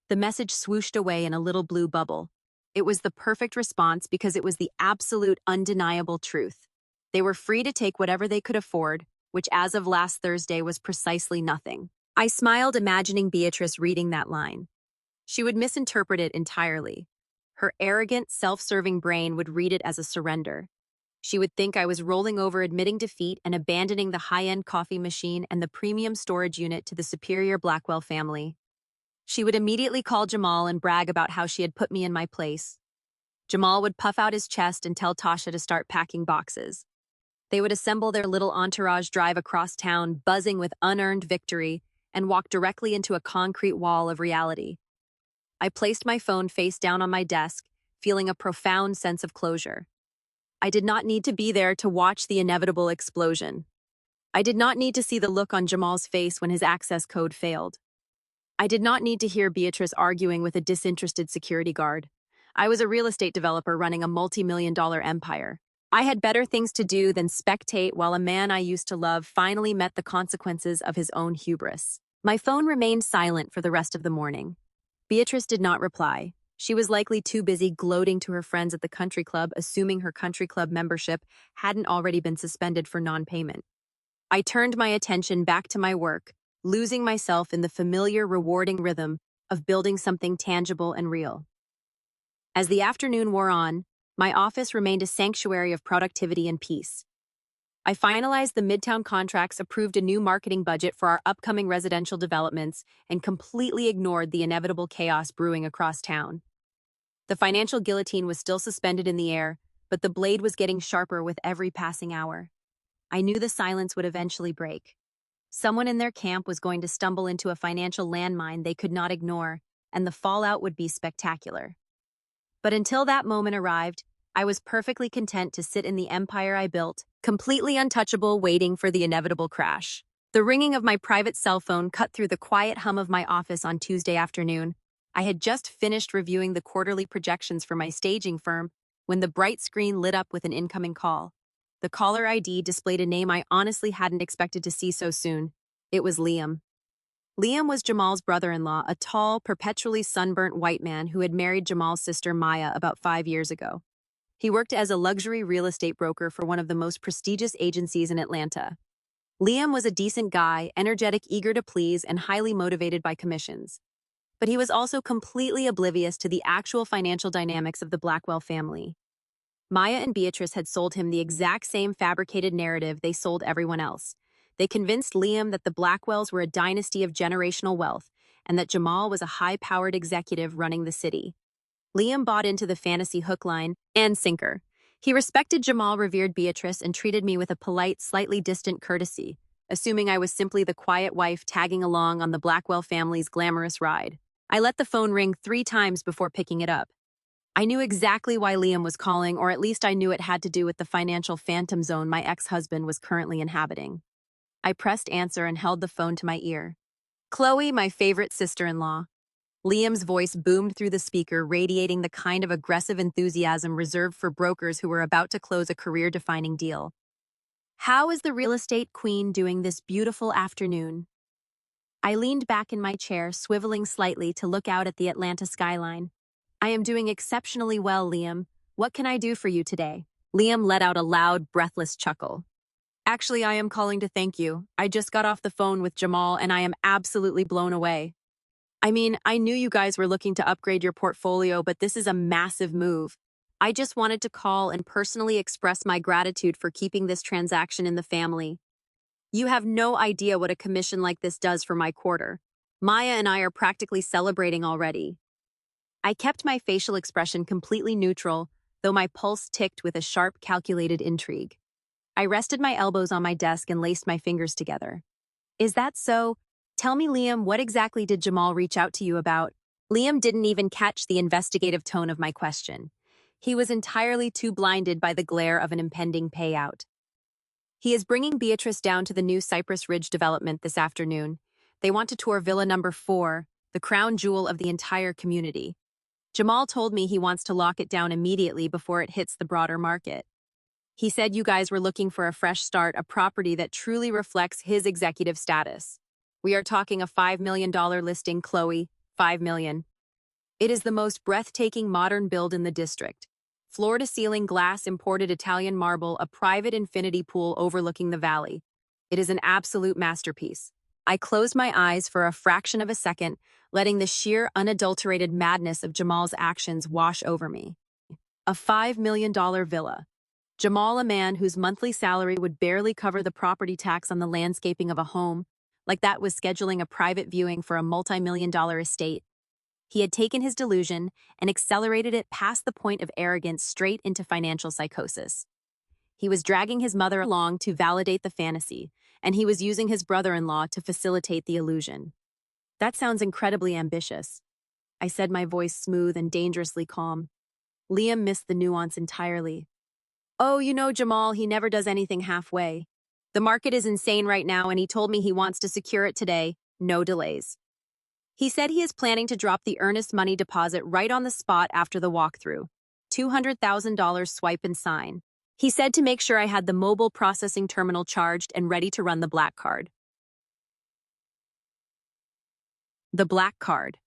The message swooshed away in a little blue bubble. It was the perfect response because it was the absolute undeniable truth. They were free to take whatever they could afford, which as of last Thursday was precisely nothing. I smiled, imagining Beatrice reading that line. She would misinterpret it entirely. Her arrogant, self-serving brain would read it as a surrender. She would think I was rolling over, admitting defeat, and abandoning the high-end coffee machine and the premium storage unit to the superior Blackwell family. She would immediately call Jamal and brag about how she had put me in my place. Jamal would puff out his chest and tell Tasha to start packing boxes. They would assemble their little entourage, drive across town, buzzing with unearned victory, and walk directly into a concrete wall of reality. I placed my phone face down on my desk, feeling a profound sense of closure. I did not need to be there to watch the inevitable explosion. I did not need to see the look on Jamal's face when his access code failed. I did not need to hear Beatrice arguing with a disinterested security guard. I was a real estate developer running a multi-million-dollar empire. I had better things to do than spectate while a man I used to love finally met the consequences of his own hubris. My phone remained silent for the rest of the morning. Beatrice did not reply. She was likely too busy gloating to her friends at the country club, assuming her country club membership hadn't already been suspended for non-payment. I turned my attention back to my work, losing myself in the familiar, rewarding rhythm of building something tangible and real. As the afternoon wore on, my office remained a sanctuary of productivity and peace. I finalized the Midtown contracts, approved a new marketing budget for our upcoming residential developments, and completely ignored the inevitable chaos brewing across town. The financial guillotine was still suspended in the air, but the blade was getting sharper with every passing hour. I knew the silence would eventually break. Someone in their camp was going to stumble into a financial landmine they could not ignore, and the fallout would be spectacular. But until that moment arrived, I was perfectly content to sit in the empire I built, completely untouchable, waiting for the inevitable crash. The ringing of my private cell phone cut through the quiet hum of my office on Tuesday afternoon. I had just finished reviewing the quarterly projections for my staging firm when the bright screen lit up with an incoming call. The caller ID displayed a name I honestly hadn't expected to see so soon. It was Liam. Liam was Jamal's brother-in-law, a tall, perpetually sunburnt white man who had married Jamal's sister Maya about 5 years ago. He worked as a luxury real estate broker for one of the most prestigious agencies in Atlanta. Liam was a decent guy, energetic, eager to please, and highly motivated by commissions. But he was also completely oblivious to the actual financial dynamics of the Blackwell family. Maya and Beatrice had sold him the exact same fabricated narrative they sold everyone else. They convinced Liam that the Blackwells were a dynasty of generational wealth and that Jamal was a high-powered executive running the city. Liam bought into the fantasy hook, line, and sinker. He respected Jamal, revered Beatrice, and treated me with a polite, slightly distant courtesy, assuming I was simply the quiet wife tagging along on the Blackwell family's glamorous ride. I let the phone ring 3 times before picking it up. I knew exactly why Liam was calling, or at least I knew it had to do with the financial phantom zone my ex-husband was currently inhabiting. I pressed answer and held the phone to my ear. Chloe, my favorite sister-in-law. Liam's voice boomed through the speaker, radiating the kind of aggressive enthusiasm reserved for brokers who were about to close a career-defining deal. How is the real estate queen doing this beautiful afternoon? I leaned back in my chair, swiveling slightly to look out at the Atlanta skyline. I am doing exceptionally well, Liam. What can I do for you today? Liam let out a loud, breathless chuckle. Actually, I am calling to thank you. I just got off the phone with Jamal and I am absolutely blown away. I mean, I knew you guys were looking to upgrade your portfolio, but this is a massive move. I just wanted to call and personally express my gratitude for keeping this transaction in the family. You have no idea what a commission like this does for my quarter. Maya and I are practically celebrating already. I kept my facial expression completely neutral, though my pulse ticked with a sharp, calculated intrigue. I rested my elbows on my desk and laced my fingers together. Is that so? Tell me, Liam, what exactly did Jamal reach out to you about? Liam didn't even catch the investigative tone of my question. He was entirely too blinded by the glare of an impending payout. He is bringing Beatrice down to the new Cypress Ridge development this afternoon. They want to tour Villa Number 4, the crown jewel of the entire community. Jamal told me he wants to lock it down immediately before it hits the broader market. He said you guys were looking for a fresh start, a property that truly reflects his executive status. We are talking a $5 million listing, Chloe, $5 million. It is the most breathtaking modern build in the district. Floor-to-ceiling glass imported Italian marble, a private infinity pool overlooking the valley. It is an absolute masterpiece. I closed my eyes for a fraction of a second, letting the sheer, unadulterated madness of Jamal's actions wash over me. A $5 million villa. Jamal, a man whose monthly salary would barely cover the property tax on the landscaping of a home, like that was scheduling a private viewing for a multi-million-dollar estate. He had taken his delusion and accelerated it past the point of arrogance straight into financial psychosis. He was dragging his mother along to validate the fantasy, and he was using his brother-in-law to facilitate the illusion. That sounds incredibly ambitious. I said, my voice smooth and dangerously calm. Liam missed the nuance entirely. Oh, you know Jamal, he never does anything halfway. The market is insane right now, and he told me he wants to secure it today, no delays. He said he is planning to drop the earnest money deposit right on the spot after the walkthrough. $200,000 swipe and sign. He said to make sure I had the mobile processing terminal charged and ready to run the black card. The black card.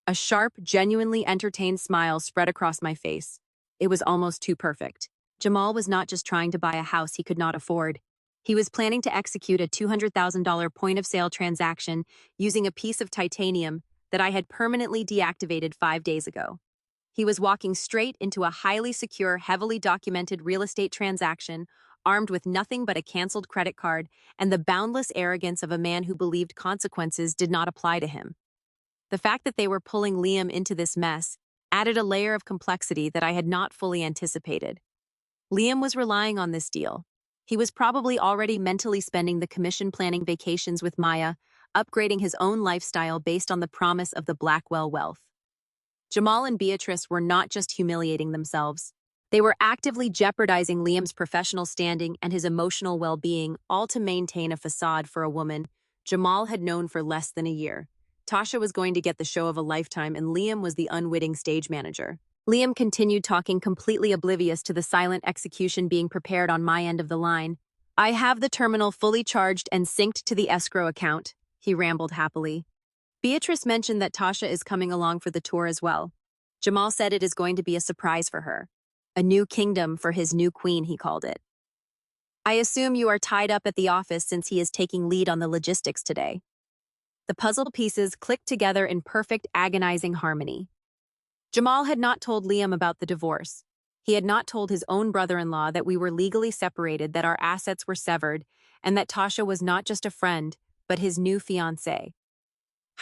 A sharp, genuinely entertained smile spread across my face. It was almost too perfect. Jamal was not just trying to buy a house he could not afford. He was planning to execute a $200,000 point-of-sale transaction using a piece of titanium that I had permanently deactivated 5 days ago. He was walking straight into a highly secure, heavily documented real estate transaction, armed with nothing but a canceled credit card and the boundless arrogance of a man who believed consequences did not apply to him. The fact that they were pulling Liam into this mess added a layer of complexity that I had not fully anticipated. Liam was relying on this deal. He was probably already mentally spending the commission planning vacations with Maya, upgrading his own lifestyle based on the promise of the Blackwell wealth. Jamal and Beatrice were not just humiliating themselves. They were actively jeopardizing Liam's professional standing and his emotional well-being, all to maintain a facade for a woman Jamal had known for less than a year. Tasha was going to get the show of a lifetime, and Liam was the unwitting stage manager. Liam continued talking, completely oblivious to the silent execution being prepared on my end of the line. I have the terminal fully charged and synced to the escrow account, he rambled happily. Beatrice mentioned that Tasha is coming along for the tour as well. Jamal said it is going to be a surprise for her. A new kingdom for his new queen, he called it. I assume you are tied up at the office since he is taking lead on the logistics today. The puzzle pieces clicked together in perfect, agonizing harmony. Jamal had not told Liam about the divorce. He had not told his own brother-in-law that we were legally separated, that our assets were severed, and that Tasha was not just a friend, but his new fiancée.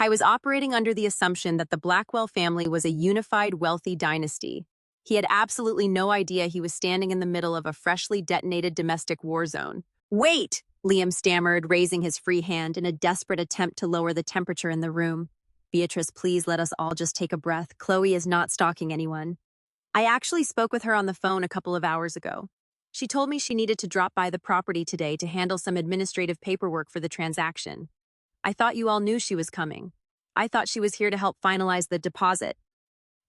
I was operating under the assumption that the Blackwell family was a unified, wealthy dynasty. He had absolutely no idea he was standing in the middle of a freshly detonated domestic war zone. Wait! Liam stammered, raising his free hand in a desperate attempt to lower the temperature in the room. Beatrice, please let us all just take a breath. Chloe is not stalking anyone. I actually spoke with her on the phone a couple of hours ago. She told me she needed to drop by the property today to handle some administrative paperwork for the transaction. I thought you all knew she was coming. I thought she was here to help finalize the deposit.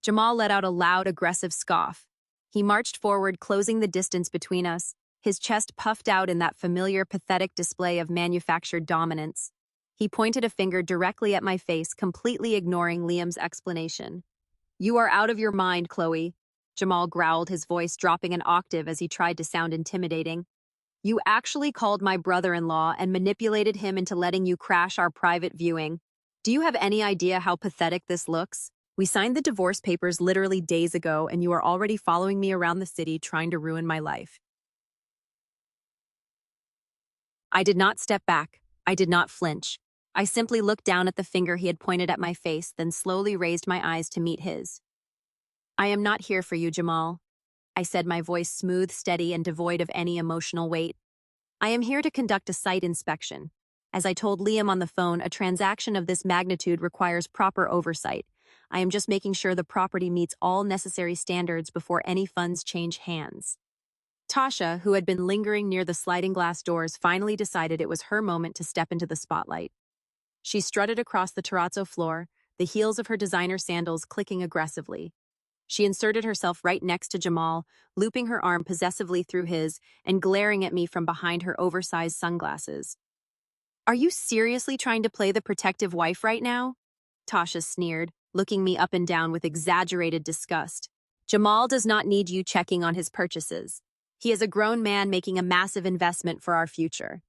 Jamal let out a loud, aggressive scoff. He marched forward, closing the distance between us, his chest puffed out in that familiar, pathetic display of manufactured dominance. He pointed a finger directly at my face, completely ignoring Liam's explanation. You are out of your mind, Chloe. Jamal growled, his voice dropping an octave as he tried to sound intimidating. You actually called my brother-in-law and manipulated him into letting you crash our private viewing. Do you have any idea how pathetic this looks? We signed the divorce papers literally days ago, and you are already following me around the city trying to ruin my life. I did not step back. I did not flinch. I simply looked down at the finger he had pointed at my face, then slowly raised my eyes to meet his. I am not here for you, Jamal. I said, my voice smooth, steady, and devoid of any emotional weight. I am here to conduct a site inspection. As I told Liam on the phone, a transaction of this magnitude requires proper oversight. I am just making sure the property meets all necessary standards before any funds change hands. Tasha, who had been lingering near the sliding glass doors, finally decided it was her moment to step into the spotlight. She strutted across the terrazzo floor, the heels of her designer sandals clicking aggressively. She inserted herself right next to Jamal, looping her arm possessively through his and glaring at me from behind her oversized sunglasses. "Are you seriously trying to play the protective wife right now?" Tasha sneered, looking me up and down with exaggerated disgust. "Jamal does not need you checking on his purchases. He is a grown man making a massive investment for our future.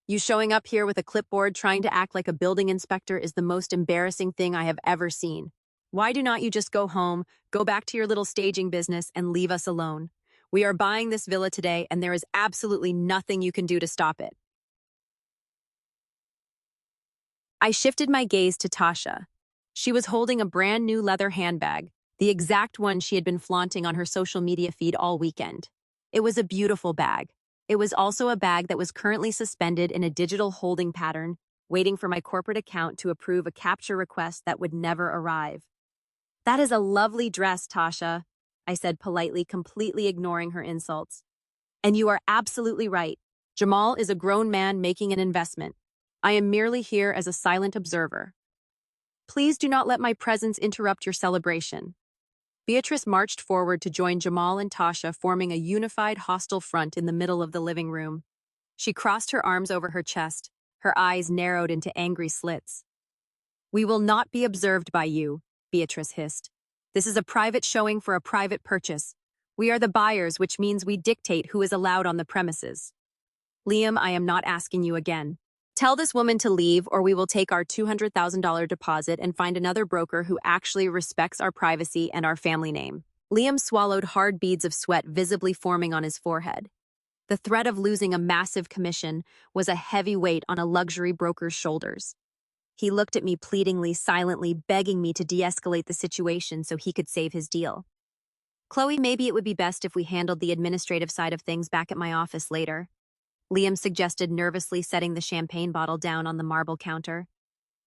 You showing up here with a clipboard trying to act like a building inspector is the most embarrassing thing I have ever seen. Why do not you just go home, go back to your little staging business, and leave us alone? We are buying this villa today, and there is absolutely nothing you can do to stop it." I shifted my gaze to Tasha. She was holding a brand new leather handbag, the exact one she had been flaunting on her social media feed all weekend. It was a beautiful bag. It was also a bag that was currently suspended in a digital holding pattern, waiting for my corporate account to approve a capture request that would never arrive. "That is a lovely dress, Tasha," I said politely, completely ignoring her insults. "And you are absolutely right. Jamal is a grown man making an investment. I am merely here as a silent observer. Please do not let my presence interrupt your celebration." Beatrice marched forward to join Jamal and Tasha, forming a unified hostile front in the middle of the living room. She crossed her arms over her chest, her eyes narrowed into angry slits. "We will not be observed by you," Beatrice hissed. "This is a private showing for a private purchase. We are the buyers, which means we dictate who is allowed on the premises. Liam, I am not asking you again. Tell this woman to leave, or we will take our $200,000 deposit and find another broker who actually respects our privacy and our family name." Liam swallowed hard beads of sweat visibly forming on his forehead. The threat of losing a massive commission was a heavy weight on a luxury broker's shoulders. He looked at me pleadingly, silently begging me to de-escalate the situation so he could save his deal. "Chloe, maybe it would be best if we handled the administrative side of things back at my office later," Liam suggested, nervously setting the champagne bottle down on the marble counter.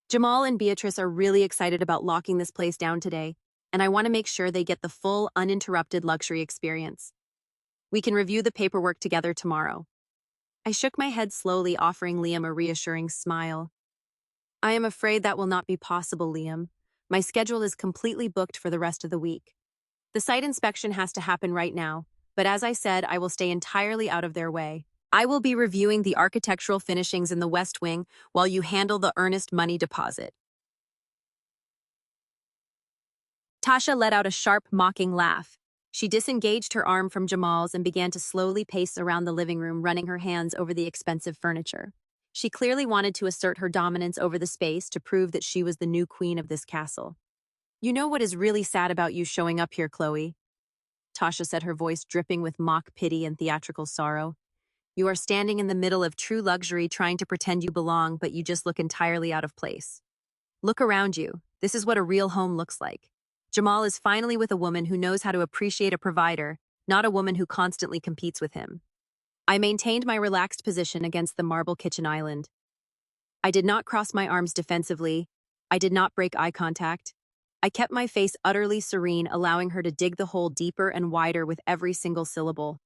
"Jamal and Beatrice are really excited about locking this place down today, and I want to make sure they get the full, uninterrupted luxury experience. We can review the paperwork together tomorrow." I shook my head slowly, offering Liam a reassuring smile. "I am afraid that will not be possible, Liam. My schedule is completely booked for the rest of the week. The site inspection has to happen right now, but as I said, I will stay entirely out of their way. I will be reviewing the architectural finishings in the West Wing while you handle the earnest money deposit." Tasha let out a sharp, mocking laugh. She disengaged her arm from Jamal's and began to slowly pace around the living room, running her hands over the expensive furniture. She clearly wanted to assert her dominance over the space to prove that she was the new queen of this castle. "You know what is really sad about you showing up here, Chloe?" Tasha said, her voice dripping with mock pity and theatrical sorrow. "You are standing in the middle of true luxury trying to pretend you belong, but you just look entirely out of place. Look around you. This is what a real home looks like. Jamal is finally with a woman who knows how to appreciate a provider, not a woman who constantly competes with him." I maintained my relaxed position against the marble kitchen island. I did not cross my arms defensively. I did not break eye contact. I kept my face utterly serene, allowing her to dig the hole deeper and wider with every single syllable.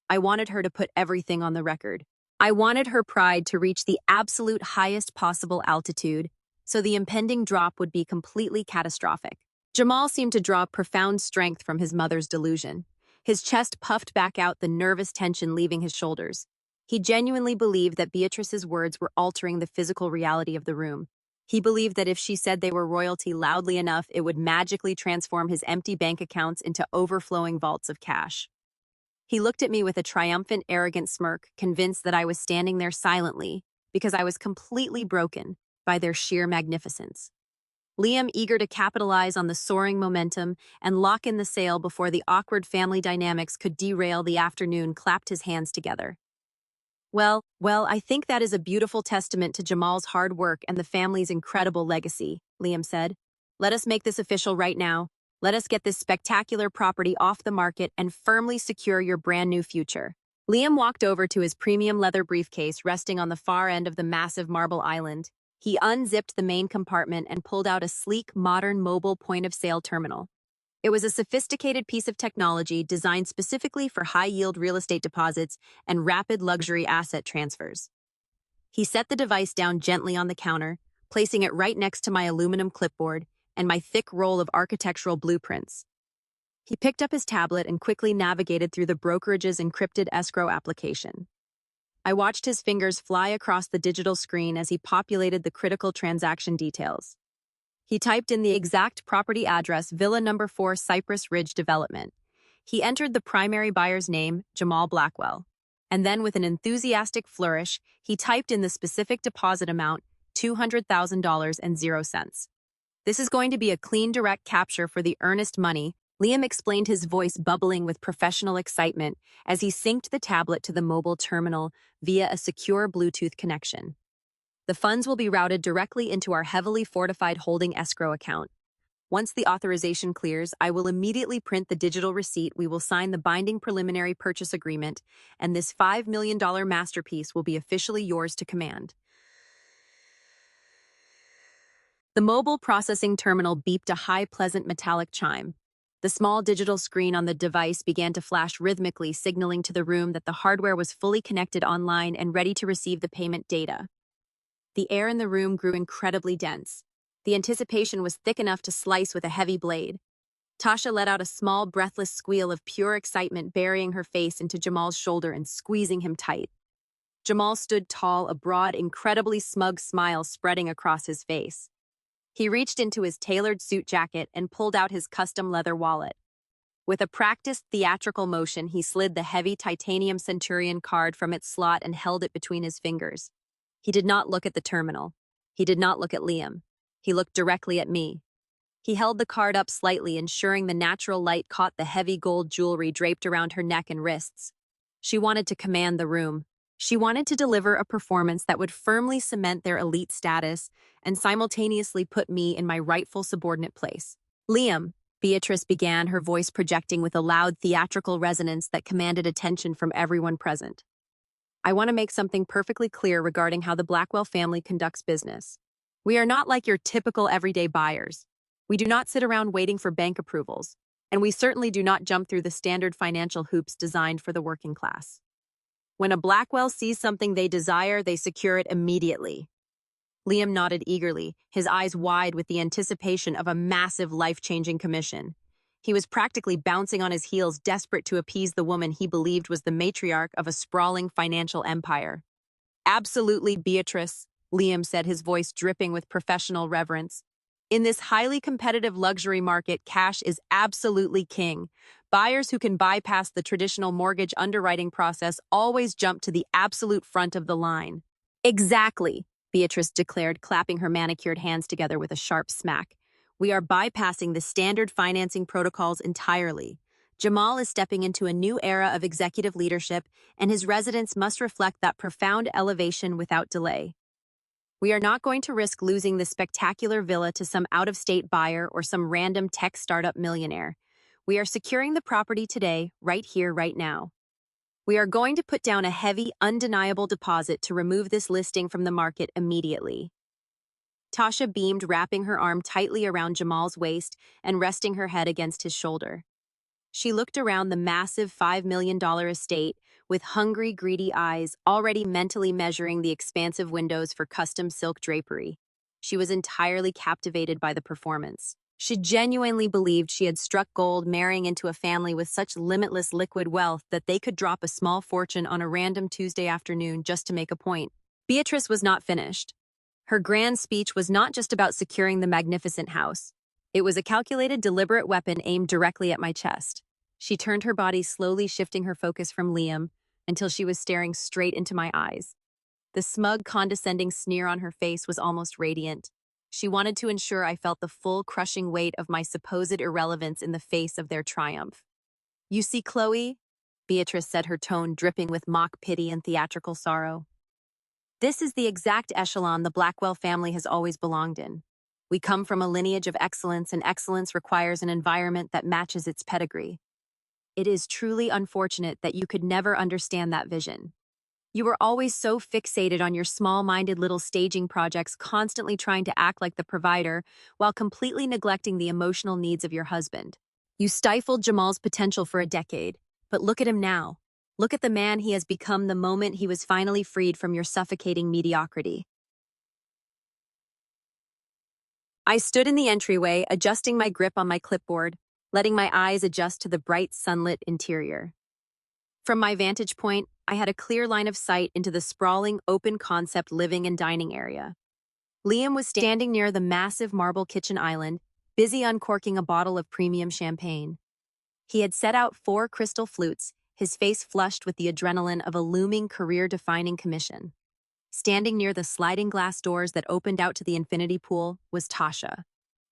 I wanted her to put everything on the record. I wanted her pride to reach the absolute highest possible altitude, so the impending drop would be completely catastrophic. Jamal seemed to draw profound strength from his mother's delusion. His chest puffed back out, the nervous tension leaving his shoulders. He genuinely believed that Beatrice's words were altering the physical reality of the room. He believed that if she said they were royalty loudly enough, it would magically transform his empty bank accounts into overflowing vaults of cash. He looked at me with a triumphant, arrogant smirk, convinced that I was standing there silently because I was completely broken by their sheer magnificence. Liam, eager to capitalize on the soaring momentum and lock in the sale before the awkward family dynamics could derail the afternoon, clapped his hands together. Well, I think that is a beautiful testament to Jamal's hard work and the family's incredible legacy," Liam said. "Let us make this official right now. Let us get this spectacular property off the market and firmly secure your brand new future." Liam walked over to his premium leather briefcase resting on the far end of the massive marble island. He unzipped the main compartment and pulled out a sleek, modern mobile point-of-sale terminal. It was a sophisticated piece of technology designed specifically for high-yield real estate deposits and rapid luxury asset transfers. He set the device down gently on the counter, placing it right next to my aluminum clipboard and my thick roll of architectural blueprints. He picked up his tablet and quickly navigated through the brokerage's encrypted escrow application. I watched his fingers fly across the digital screen as he populated the critical transaction details. He typed in the exact property address, Villa Number 4 Cypress Ridge Development. He entered the primary buyer's name, Jamal Blackwell. And then with an enthusiastic flourish, he typed in the specific deposit amount, $200,000 and 0 cents. This is going to be a clean direct capture for the earnest money, Liam explained, his voice bubbling with professional excitement as he synced the tablet to the mobile terminal via a secure Bluetooth connection. The funds will be routed directly into our heavily fortified holding escrow account. Once the authorization clears, I will immediately print the digital receipt, we will sign the binding preliminary purchase agreement, and this $5 million masterpiece will be officially yours to command. The mobile processing terminal beeped a high, pleasant metallic chime. The small digital screen on the device began to flash rhythmically, signaling to the room that the hardware was fully connected online and ready to receive the payment data. The air in the room grew incredibly dense. The anticipation was thick enough to slice with a heavy blade. Tasha let out a small, breathless squeal of pure excitement, burying her face into Jamal's shoulder and squeezing him tight. Jamal stood tall, a broad, incredibly smug smile spreading across his face. He reached into his tailored suit jacket and pulled out his custom leather wallet. With a practiced theatrical motion, he slid the heavy titanium Centurion card from its slot and held it between his fingers. He did not look at the terminal. He did not look at Liam. He looked directly at me. He held the card up slightly, ensuring the natural light caught the heavy gold jewelry draped around her neck and wrists. She wanted to command the room. She wanted to deliver a performance that would firmly cement their elite status and simultaneously put me in my rightful subordinate place. Liam, Beatrice began, her voice projecting with a loud theatrical resonance that commanded attention from everyone present. I want to make something perfectly clear regarding how the Blackwell family conducts business. We are not like your typical everyday buyers. We do not sit around waiting for bank approvals, and we certainly do not jump through the standard financial hoops designed for the working class. When a Blackwell sees something they desire, they secure it immediately. Liam nodded eagerly, his eyes wide with the anticipation of a massive life-changing commission. He was practically bouncing on his heels, desperate to appease the woman he believed was the matriarch of a sprawling financial empire. Absolutely, Beatrice, Liam said, his voice dripping with professional reverence. In this highly competitive luxury market, cash is absolutely king. Buyers who can bypass the traditional mortgage underwriting process always jump to the absolute front of the line. Exactly, Beatrice declared, clapping her manicured hands together with a sharp smack. We are bypassing the standard financing protocols entirely. Jamal is stepping into a new era of executive leadership, and his residence must reflect that profound elevation without delay. We are not going to risk losing this spectacular villa to some out-of-state buyer or some random tech startup millionaire. We are securing the property today, right here, right now. We are going to put down a heavy, undeniable deposit to remove this listing from the market immediately. Tasha beamed, wrapping her arm tightly around Jamal's waist and resting her head against his shoulder. She looked around the massive $5 million estate with hungry, greedy eyes, already mentally measuring the expansive windows for custom silk drapery. She was entirely captivated by the performance. She genuinely believed she had struck gold, marrying into a family with such limitless liquid wealth that they could drop a small fortune on a random Tuesday afternoon just to make a point. Beatrice was not finished. Her grand speech was not just about securing the magnificent house. It was a calculated, deliberate weapon aimed directly at my chest. She turned her body, slowly shifting her focus from Liam until she was staring straight into my eyes. The smug, condescending sneer on her face was almost radiant. She wanted to ensure I felt the full, crushing weight of my supposed irrelevance in the face of their triumph. You see, Chloe, Beatrice said, her tone dripping with mock pity and theatrical sorrow. This is the exact echelon the Blackwell family has always belonged in. We come from a lineage of excellence, and excellence requires an environment that matches its pedigree. It is truly unfortunate that you could never understand that vision. You were always so fixated on your small-minded little staging projects, constantly trying to act like the provider while completely neglecting the emotional needs of your husband. You stifled Jamal's potential for a decade, but look at him now. Look at the man he has become the moment he was finally freed from your suffocating mediocrity. I stood in the entryway, adjusting my grip on my clipboard, letting my eyes adjust to the bright sunlit interior. From my vantage point, I had a clear line of sight into the sprawling, open-concept living and dining area. Liam was standing near the massive marble kitchen island, busy uncorking a bottle of premium champagne. He had set out 4 crystal flutes, his face flushed with the adrenaline of a looming career-defining commission. Standing near the sliding glass doors that opened out to the infinity pool was Tasha.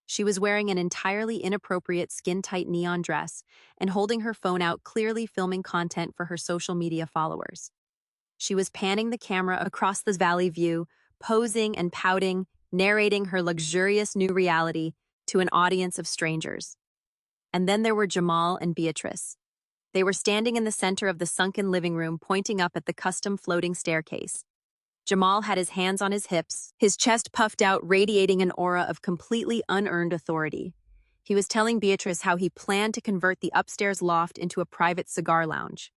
She was wearing an entirely inappropriate skin-tight neon dress and holding her phone out, clearly filming content for her social media followers. She was panning the camera across the valley view, posing and pouting, narrating her luxurious new reality to an audience of strangers. And then there were Jamal and Beatrice. They were standing in the center of the sunken living room, pointing up at the custom floating staircase. Jamal had his hands on his hips, his chest puffed out, radiating an aura of completely unearned authority. He was telling Beatrice how he planned to convert the upstairs loft into a private cigar lounge.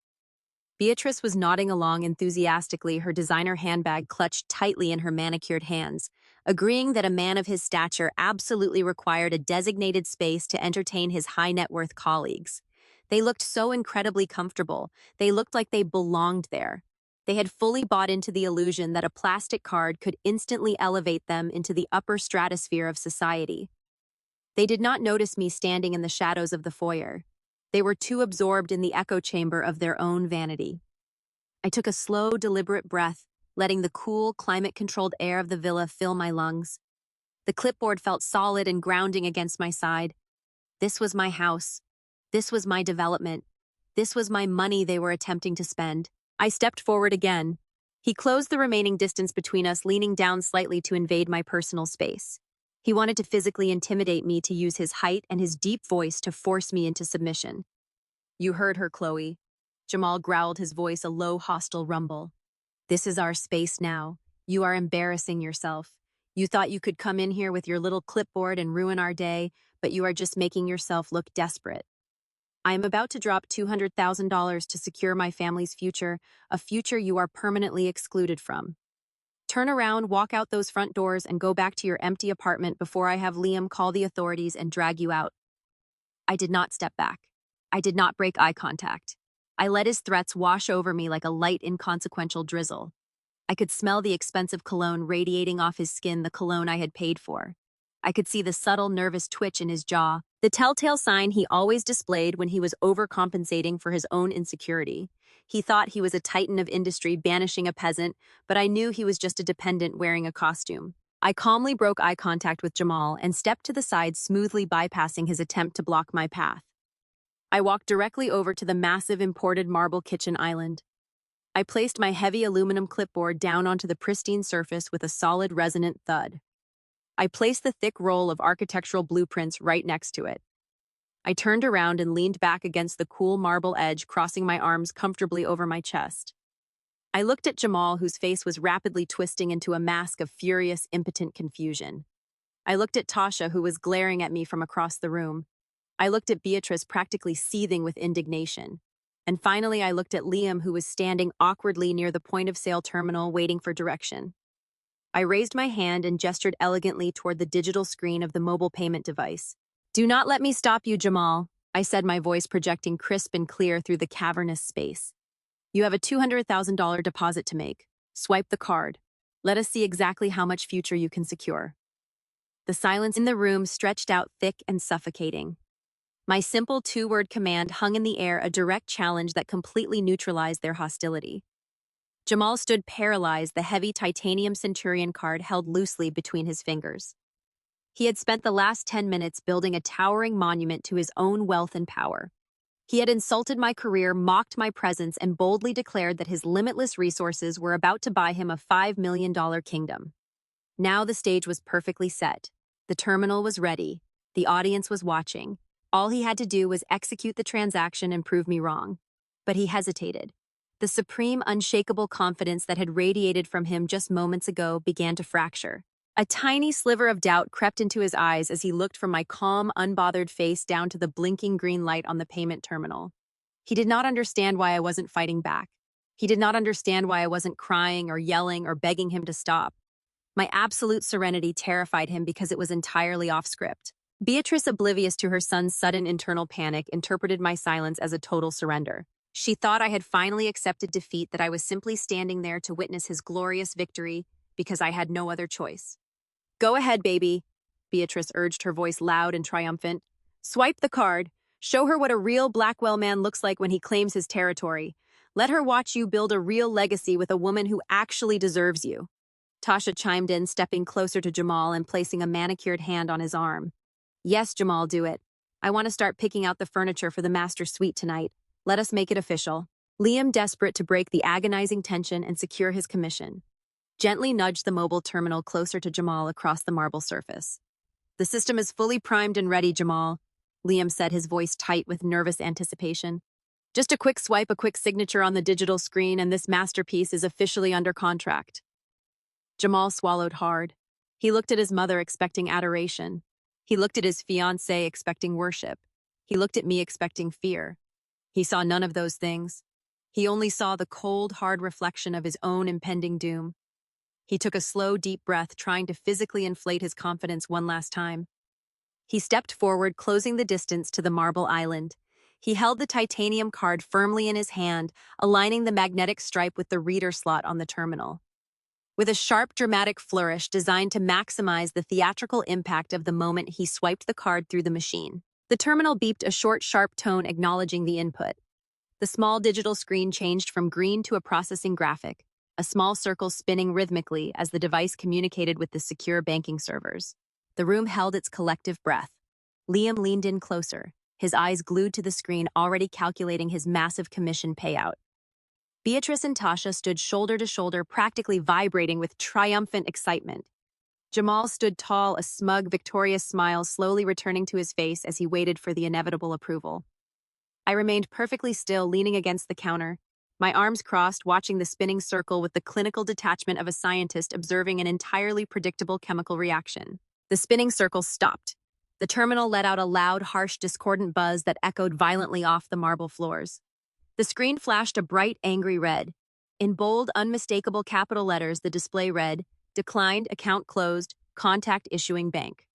Beatrice was nodding along enthusiastically, her designer handbag clutched tightly in her manicured hands, agreeing that a man of his stature absolutely required a designated space to entertain his high-net-worth colleagues. They looked so incredibly comfortable. They looked like they belonged there. They had fully bought into the illusion that a plastic card could instantly elevate them into the upper stratosphere of society. They did not notice me standing in the shadows of the foyer. They were too absorbed in the echo chamber of their own vanity. I took a slow, deliberate breath, letting the cool, climate-controlled air of the villa fill my lungs. The clipboard felt solid and grounding against my side. This was my house. This was my development. This was my money they were attempting to spend. I stepped forward again. He closed the remaining distance between us, leaning down slightly to invade my personal space. He wanted to physically intimidate me, to use his height and his deep voice to force me into submission. You heard her, Chloe. Jamal growled, his voice a low, hostile rumble. This is our space now. You are embarrassing yourself. You thought you could come in here with your little clipboard and ruin our day, but you are just making yourself look desperate. I am about to drop $200,000 to secure my family's future, a future you are permanently excluded from. Turn around, walk out those front doors, and go back to your empty apartment before I have Liam call the authorities and drag you out. I did not step back. I did not break eye contact. I let his threats wash over me like a light, inconsequential drizzle. I could smell the expensive cologne radiating off his skin, the cologne I had paid for. I could see the subtle, nervous twitch in his jaw, the telltale sign he always displayed when he was overcompensating for his own insecurity. He thought he was a titan of industry banishing a peasant, but I knew he was just a dependent wearing a costume. I calmly broke eye contact with Jamal and stepped to the side, smoothly bypassing his attempt to block my path. I walked directly over to the massive imported marble kitchen island. I placed my heavy aluminum clipboard down onto the pristine surface with a solid, resonant thud. I placed the thick roll of architectural blueprints right next to it. I turned around and leaned back against the cool marble edge, crossing my arms comfortably over my chest. I looked at Jamal, whose face was rapidly twisting into a mask of furious, impotent confusion. I looked at Tasha, who was glaring at me from across the room. I looked at Beatrice, practically seething with indignation. And finally, I looked at Liam, who was standing awkwardly near the point-of-sale terminal, waiting for direction. I raised my hand and gestured elegantly toward the digital screen of the mobile payment device. "Do not let me stop you, Jamal," I said, my voice projecting crisp and clear through the cavernous space. "You have a $200,000 deposit to make. Swipe the card. Let us see exactly how much future you can secure." The silence in the room stretched out thick and suffocating. My simple 2-word command hung in the air, a direct challenge that completely neutralized their hostility. Jamal stood paralyzed, the heavy titanium Centurion card held loosely between his fingers. He had spent the last 10 minutes building a towering monument to his own wealth and power. He had insulted my career, mocked my presence, and boldly declared that his limitless resources were about to buy him a $5 million kingdom. Now the stage was perfectly set. The terminal was ready. The audience was watching. All he had to do was execute the transaction and prove me wrong. But he hesitated. The supreme, unshakable confidence that had radiated from him just moments ago began to fracture. A tiny sliver of doubt crept into his eyes as he looked from my calm, unbothered face down to the blinking green light on the payment terminal. He did not understand why I wasn't fighting back. He did not understand why I wasn't crying or yelling or begging him to stop. My absolute serenity terrified him because it was entirely off script. Beatrice, oblivious to her son's sudden internal panic, interpreted my silence as a total surrender. She thought I had finally accepted defeat, that I was simply standing there to witness his glorious victory because I had no other choice. "Go ahead, baby," Beatrice urged, her voice loud and triumphant. "Swipe the card. Show her what a real Blackwell man looks like when he claims his territory. Let her watch you build a real legacy with a woman who actually deserves you." Tasha chimed in, stepping closer to Jamal and placing a manicured hand on his arm. "Yes, Jamal, do it. I want to start picking out the furniture for the master suite tonight. Let us make it official." Liam, desperate to break the agonizing tension and secure his commission, gently nudged the mobile terminal closer to Jamal across the marble surface. "The system is fully primed and ready, Jamal," Liam said, his voice tight with nervous anticipation. "Just a quick swipe, a quick signature on the digital screen, and this masterpiece is officially under contract." Jamal swallowed hard. He looked at his mother, expecting adoration. He looked at his fiancée, expecting worship. He looked at me, expecting fear. He saw none of those things. He only saw the cold, hard reflection of his own impending doom. He took a slow, deep breath, trying to physically inflate his confidence one last time. He stepped forward, closing the distance to the marble island. He held the titanium card firmly in his hand, aligning the magnetic stripe with the reader slot on the terminal. With a sharp, dramatic flourish designed to maximize the theatrical impact of the moment, he swiped the card through the machine. The terminal beeped a short, sharp tone acknowledging the input. The small digital screen changed from green to a processing graphic, a small circle spinning rhythmically as the device communicated with the secure banking servers. The room held its collective breath. Liam leaned in closer, his eyes glued to the screen, already calculating his massive commission payout. Beatrice and Tasha stood shoulder to shoulder, practically vibrating with triumphant excitement. Jamal stood tall, a smug, victorious smile slowly returning to his face as he waited for the inevitable approval. I remained perfectly still, leaning against the counter, my arms crossed, watching the spinning circle with the clinical detachment of a scientist observing an entirely predictable chemical reaction. The spinning circle stopped. The terminal let out a loud, harsh, discordant buzz that echoed violently off the marble floors. The screen flashed a bright, angry red. In bold, unmistakable capital letters, the display read, "Declined, account closed, contact issuing bank."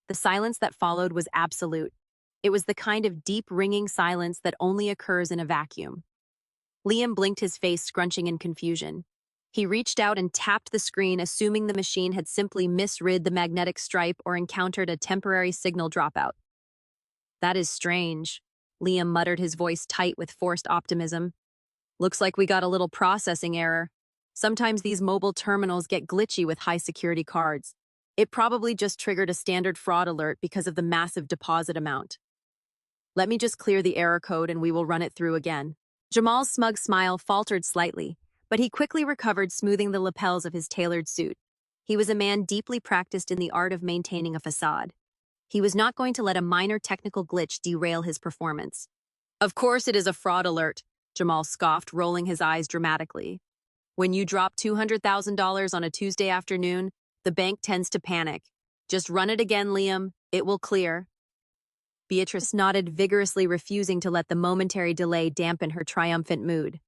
The silence that followed was absolute. It was the kind of deep, ringing silence that only occurs in a vacuum. Liam blinked, his face scrunching in confusion. He reached out and tapped the screen, assuming the machine had simply misread the magnetic stripe or encountered a temporary signal dropout. "That is strange," Liam muttered, his voice tight with forced optimism. "Looks like we got a little processing error. Sometimes these mobile terminals get glitchy with high-security cards. It probably just triggered a standard fraud alert because of the massive deposit amount. Let me just clear the error code and we will run it through again." Jamal's smug smile faltered slightly, but he quickly recovered, smoothing the lapels of his tailored suit. He was a man deeply practiced in the art of maintaining a facade. He was not going to let a minor technical glitch derail his performance. "Of course it is a fraud alert," Jamal scoffed, rolling his eyes dramatically. "When you drop $200,000 on a Tuesday afternoon, the bank tends to panic. Just run it again, Liam. It will clear." Beatrice nodded vigorously, refusing to let the momentary delay dampen her triumphant mood.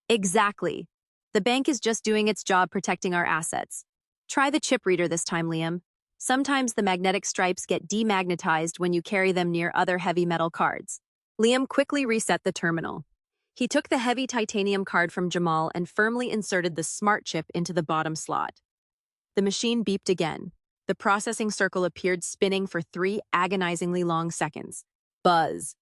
"Exactly. The bank is just doing its job, protecting our assets. Try the chip reader this time, Liam. Sometimes the magnetic stripes get demagnetized when you carry them near other heavy metal cards." Liam quickly reset the terminal. He took the heavy titanium card from Jamal and firmly inserted the smart chip into the bottom slot. The machine beeped again. The processing circle appeared, spinning for 3 agonizingly long seconds. Buzz.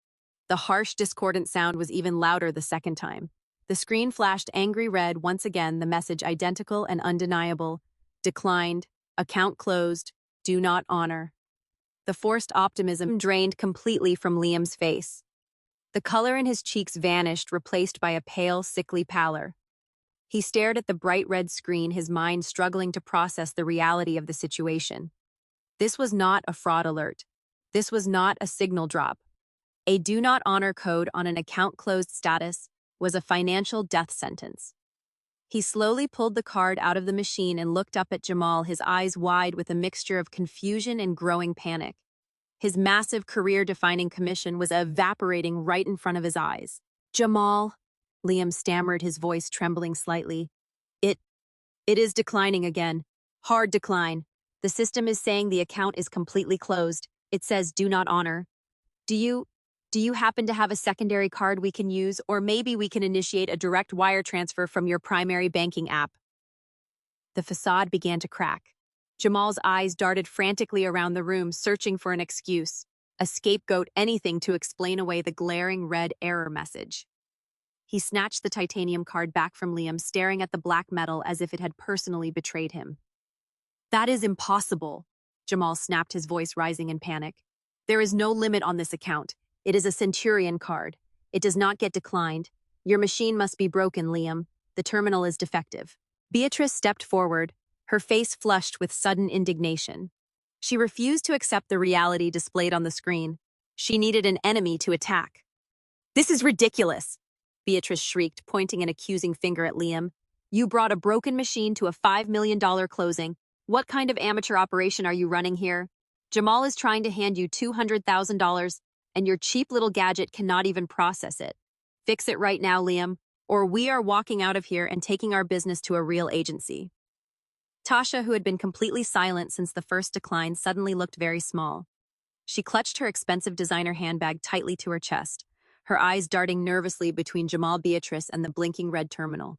The harsh, discordant sound was even louder the second time. The screen flashed angry red, once again, the message identical and undeniable. "Declined. Account closed. Do not honor." The forced optimism drained completely from Liam's face. The color in his cheeks vanished, replaced by a pale, sickly pallor. He stared at the bright red screen, his mind struggling to process the reality of the situation. This was not a fraud alert. This was not a signal drop. A do not honor code on an account closed status was a financial death sentence. He slowly pulled the card out of the machine and looked up at Jamal, his eyes wide with a mixture of confusion and growing panic. His massive career-defining commission was evaporating right in front of his eyes. Jamal, Liam stammered, his voice trembling slightly. It, it is declining again. Hard decline. The system is saying the account is completely closed. It says do not honor. Do you happen to have a secondary card we can use, or maybe we can initiate a direct wire transfer from your primary banking app? The facade began to crack. Jamal's eyes darted frantically around the room, searching for an excuse, a scapegoat, anything to explain away the glaring red error message. He snatched the titanium card back from Liam, staring at the black metal as if it had personally betrayed him. That is impossible, Jamal snapped, his voice rising in panic. There is no limit on this account. It is a Centurion card. It does not get declined. Your machine must be broken, Liam. The terminal is defective. Beatrice stepped forward, her face flushed with sudden indignation. She refused to accept the reality displayed on the screen. She needed an enemy to attack. This is ridiculous, Beatrice shrieked, pointing an accusing finger at Liam. You brought a broken machine to a $5 million closing. What kind of amateur operation are you running here? Jamal is trying to hand you $200,000, and your cheap little gadget cannot even process it. Fix it right now, Liam, or we are walking out of here and taking our business to a real agency. Tasha, who had been completely silent since the first decline, suddenly looked very small. She clutched her expensive designer handbag tightly to her chest, her eyes darting nervously between Jamal, Beatrice, and the blinking red terminal.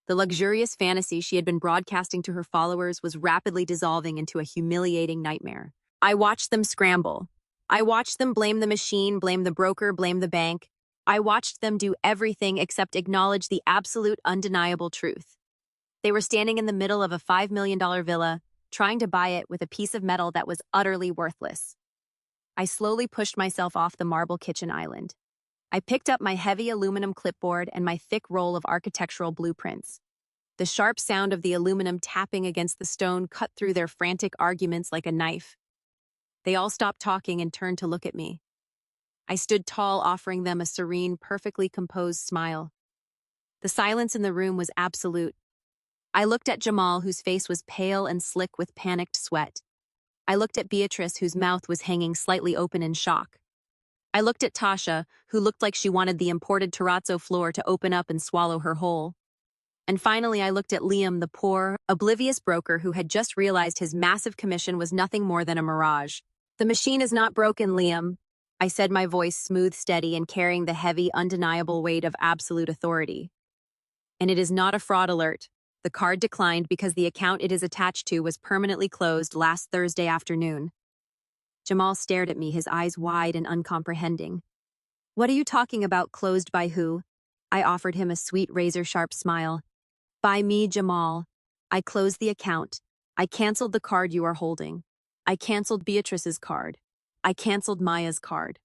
The luxurious fantasy she had been broadcasting to her followers was rapidly dissolving into a humiliating nightmare. I watched them scramble. I watched them blame the machine, blame the broker, blame the bank. I watched them do everything except acknowledge the absolute, undeniable truth. They were standing in the middle of a $5 million villa, trying to buy it with a piece of metal that was utterly worthless. I slowly pushed myself off the marble kitchen island. I picked up my heavy aluminum clipboard and my thick roll of architectural blueprints. The sharp sound of the aluminum tapping against the stone cut through their frantic arguments like a knife. They all stopped talking and turned to look at me. I stood tall, offering them a serene, perfectly composed smile. The silence in the room was absolute. I looked at Jamal, whose face was pale and slick with panicked sweat. I looked at Beatrice, whose mouth was hanging slightly open in shock. I looked at Tasha, who looked like she wanted the imported terrazzo floor to open up and swallow her whole. And finally, I looked at Liam, the poor, oblivious broker who had just realized his massive commission was nothing more than a mirage. The machine is not broken, Liam, I said, my voice smooth, steady, and carrying the heavy, undeniable weight of absolute authority. And it is not a fraud alert. The card declined because the account it is attached to was permanently closed last Thursday afternoon. Jamal stared at me, his eyes wide and uncomprehending. What are you talking about, closed by who? I offered him a sweet, razor-sharp smile. By me, Jamal. I closed the account. I canceled the card you are holding. I canceled Beatrice's card. I canceled Maya's card.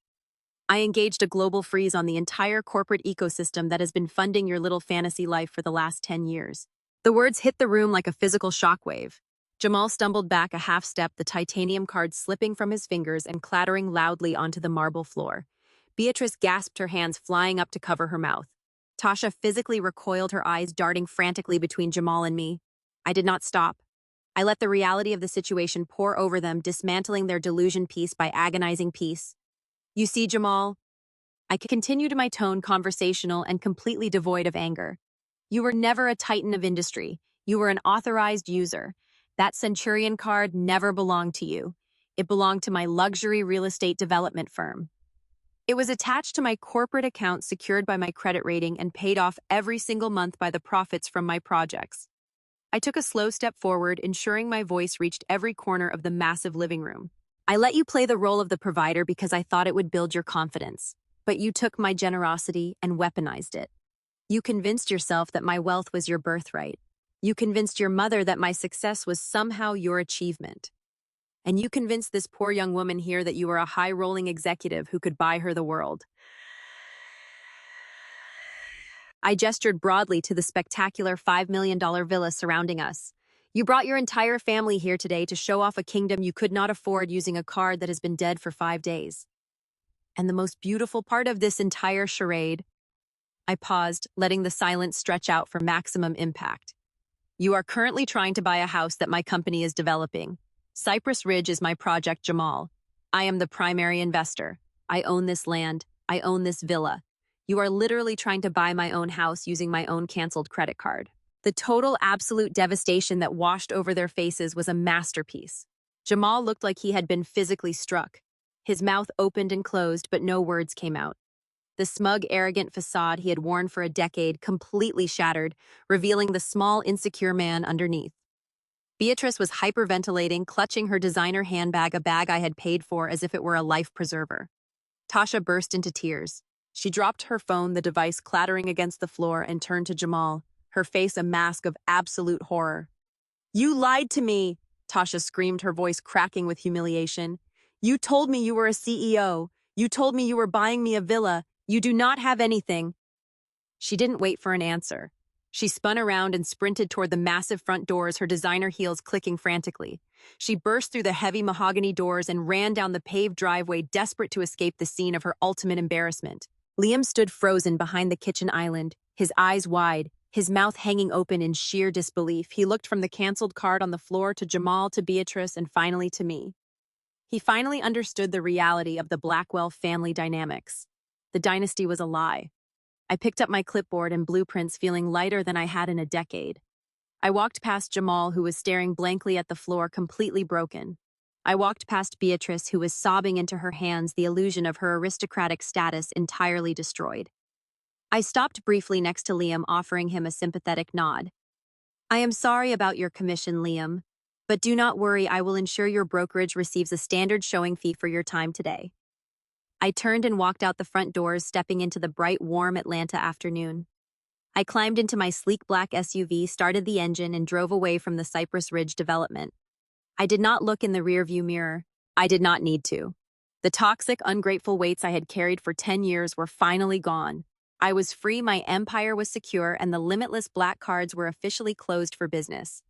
I engaged a global freeze on the entire corporate ecosystem that has been funding your little fantasy life for the last 10 years. The words hit the room like a physical shockwave. Jamal stumbled back a half step, the titanium card slipping from his fingers and clattering loudly onto the marble floor. Beatrice gasped, her hands flying up to cover her mouth. Tasha physically recoiled, her eyes darting frantically between Jamal and me. I did not stop. I let the reality of the situation pour over them, dismantling their delusion piece by agonizing piece. You see, Jamal? I continued, my tone conversational and completely devoid of anger. You were never a titan of industry. You were an authorized user. That Centurion card never belonged to you. It belonged to my luxury real estate development firm. It was attached to my corporate account, secured by my credit rating and paid off every single month by the profits from my projects. I took a slow step forward, ensuring my voice reached every corner of the massive living room. I let you play the role of the provider because I thought it would build your confidence, but you took my generosity and weaponized it. You convinced yourself that my wealth was your birthright. You convinced your mother that my success was somehow your achievement. And you convinced this poor young woman here that you were a high-rolling executive who could buy her the world. I gestured broadly to the spectacular $5 million villa surrounding us. You brought your entire family here today to show off a kingdom you could not afford using a card that has been dead for 5 days. And the most beautiful part of this entire charade, I paused, letting the silence stretch out for maximum impact. You are currently trying to buy a house that my company is developing. Cypress Ridge is my project, Jamal. I am the primary investor. I own this land. I own this villa. You are literally trying to buy my own house using my own canceled credit card. The total absolute devastation that washed over their faces was a masterpiece. Jamal looked like he had been physically struck. His mouth opened and closed, but no words came out. The smug, arrogant facade he had worn for a decade completely shattered, revealing the small, insecure man underneath. Beatrice was hyperventilating, clutching her designer handbag, a bag I had paid for as if it were a life preserver. Tasha burst into tears. She dropped her phone, the device clattering against the floor, and turned to Jamal, her face a mask of absolute horror. "You lied to me!" Tasha screamed, her voice cracking with humiliation. "You told me you were a CEO. You told me you were buying me a villa. You do not have anything." She didn't wait for an answer. She spun around and sprinted toward the massive front doors, her designer heels clicking frantically. She burst through the heavy mahogany doors and ran down the paved driveway, desperate to escape the scene of her ultimate embarrassment. Liam stood frozen behind the kitchen island, his eyes wide, his mouth hanging open in sheer disbelief. He looked from the canceled card on the floor to Jamal, to Beatrice, and finally to me. He finally understood the reality of the Blackwell family dynamics. The dynasty was a lie. I picked up my clipboard and blueprints, feeling lighter than I had in a decade. I walked past Jamal, who was staring blankly at the floor, completely broken. I walked past Beatrice, who was sobbing into her hands, the illusion of her aristocratic status entirely destroyed. I stopped briefly next to Liam, offering him a sympathetic nod. "I am sorry about your commission, Liam, but do not worry, I will ensure your brokerage receives a standard showing fee for your time today." I turned and walked out the front doors, stepping into the bright, warm Atlanta afternoon. I climbed into my sleek black SUV, started the engine, and drove away from the Cypress Ridge development. I did not look in the rearview mirror. I did not need to. The toxic, ungrateful weights I had carried for 10 years were finally gone. I was free, my empire was secure, and the limitless black cards were officially closed for business.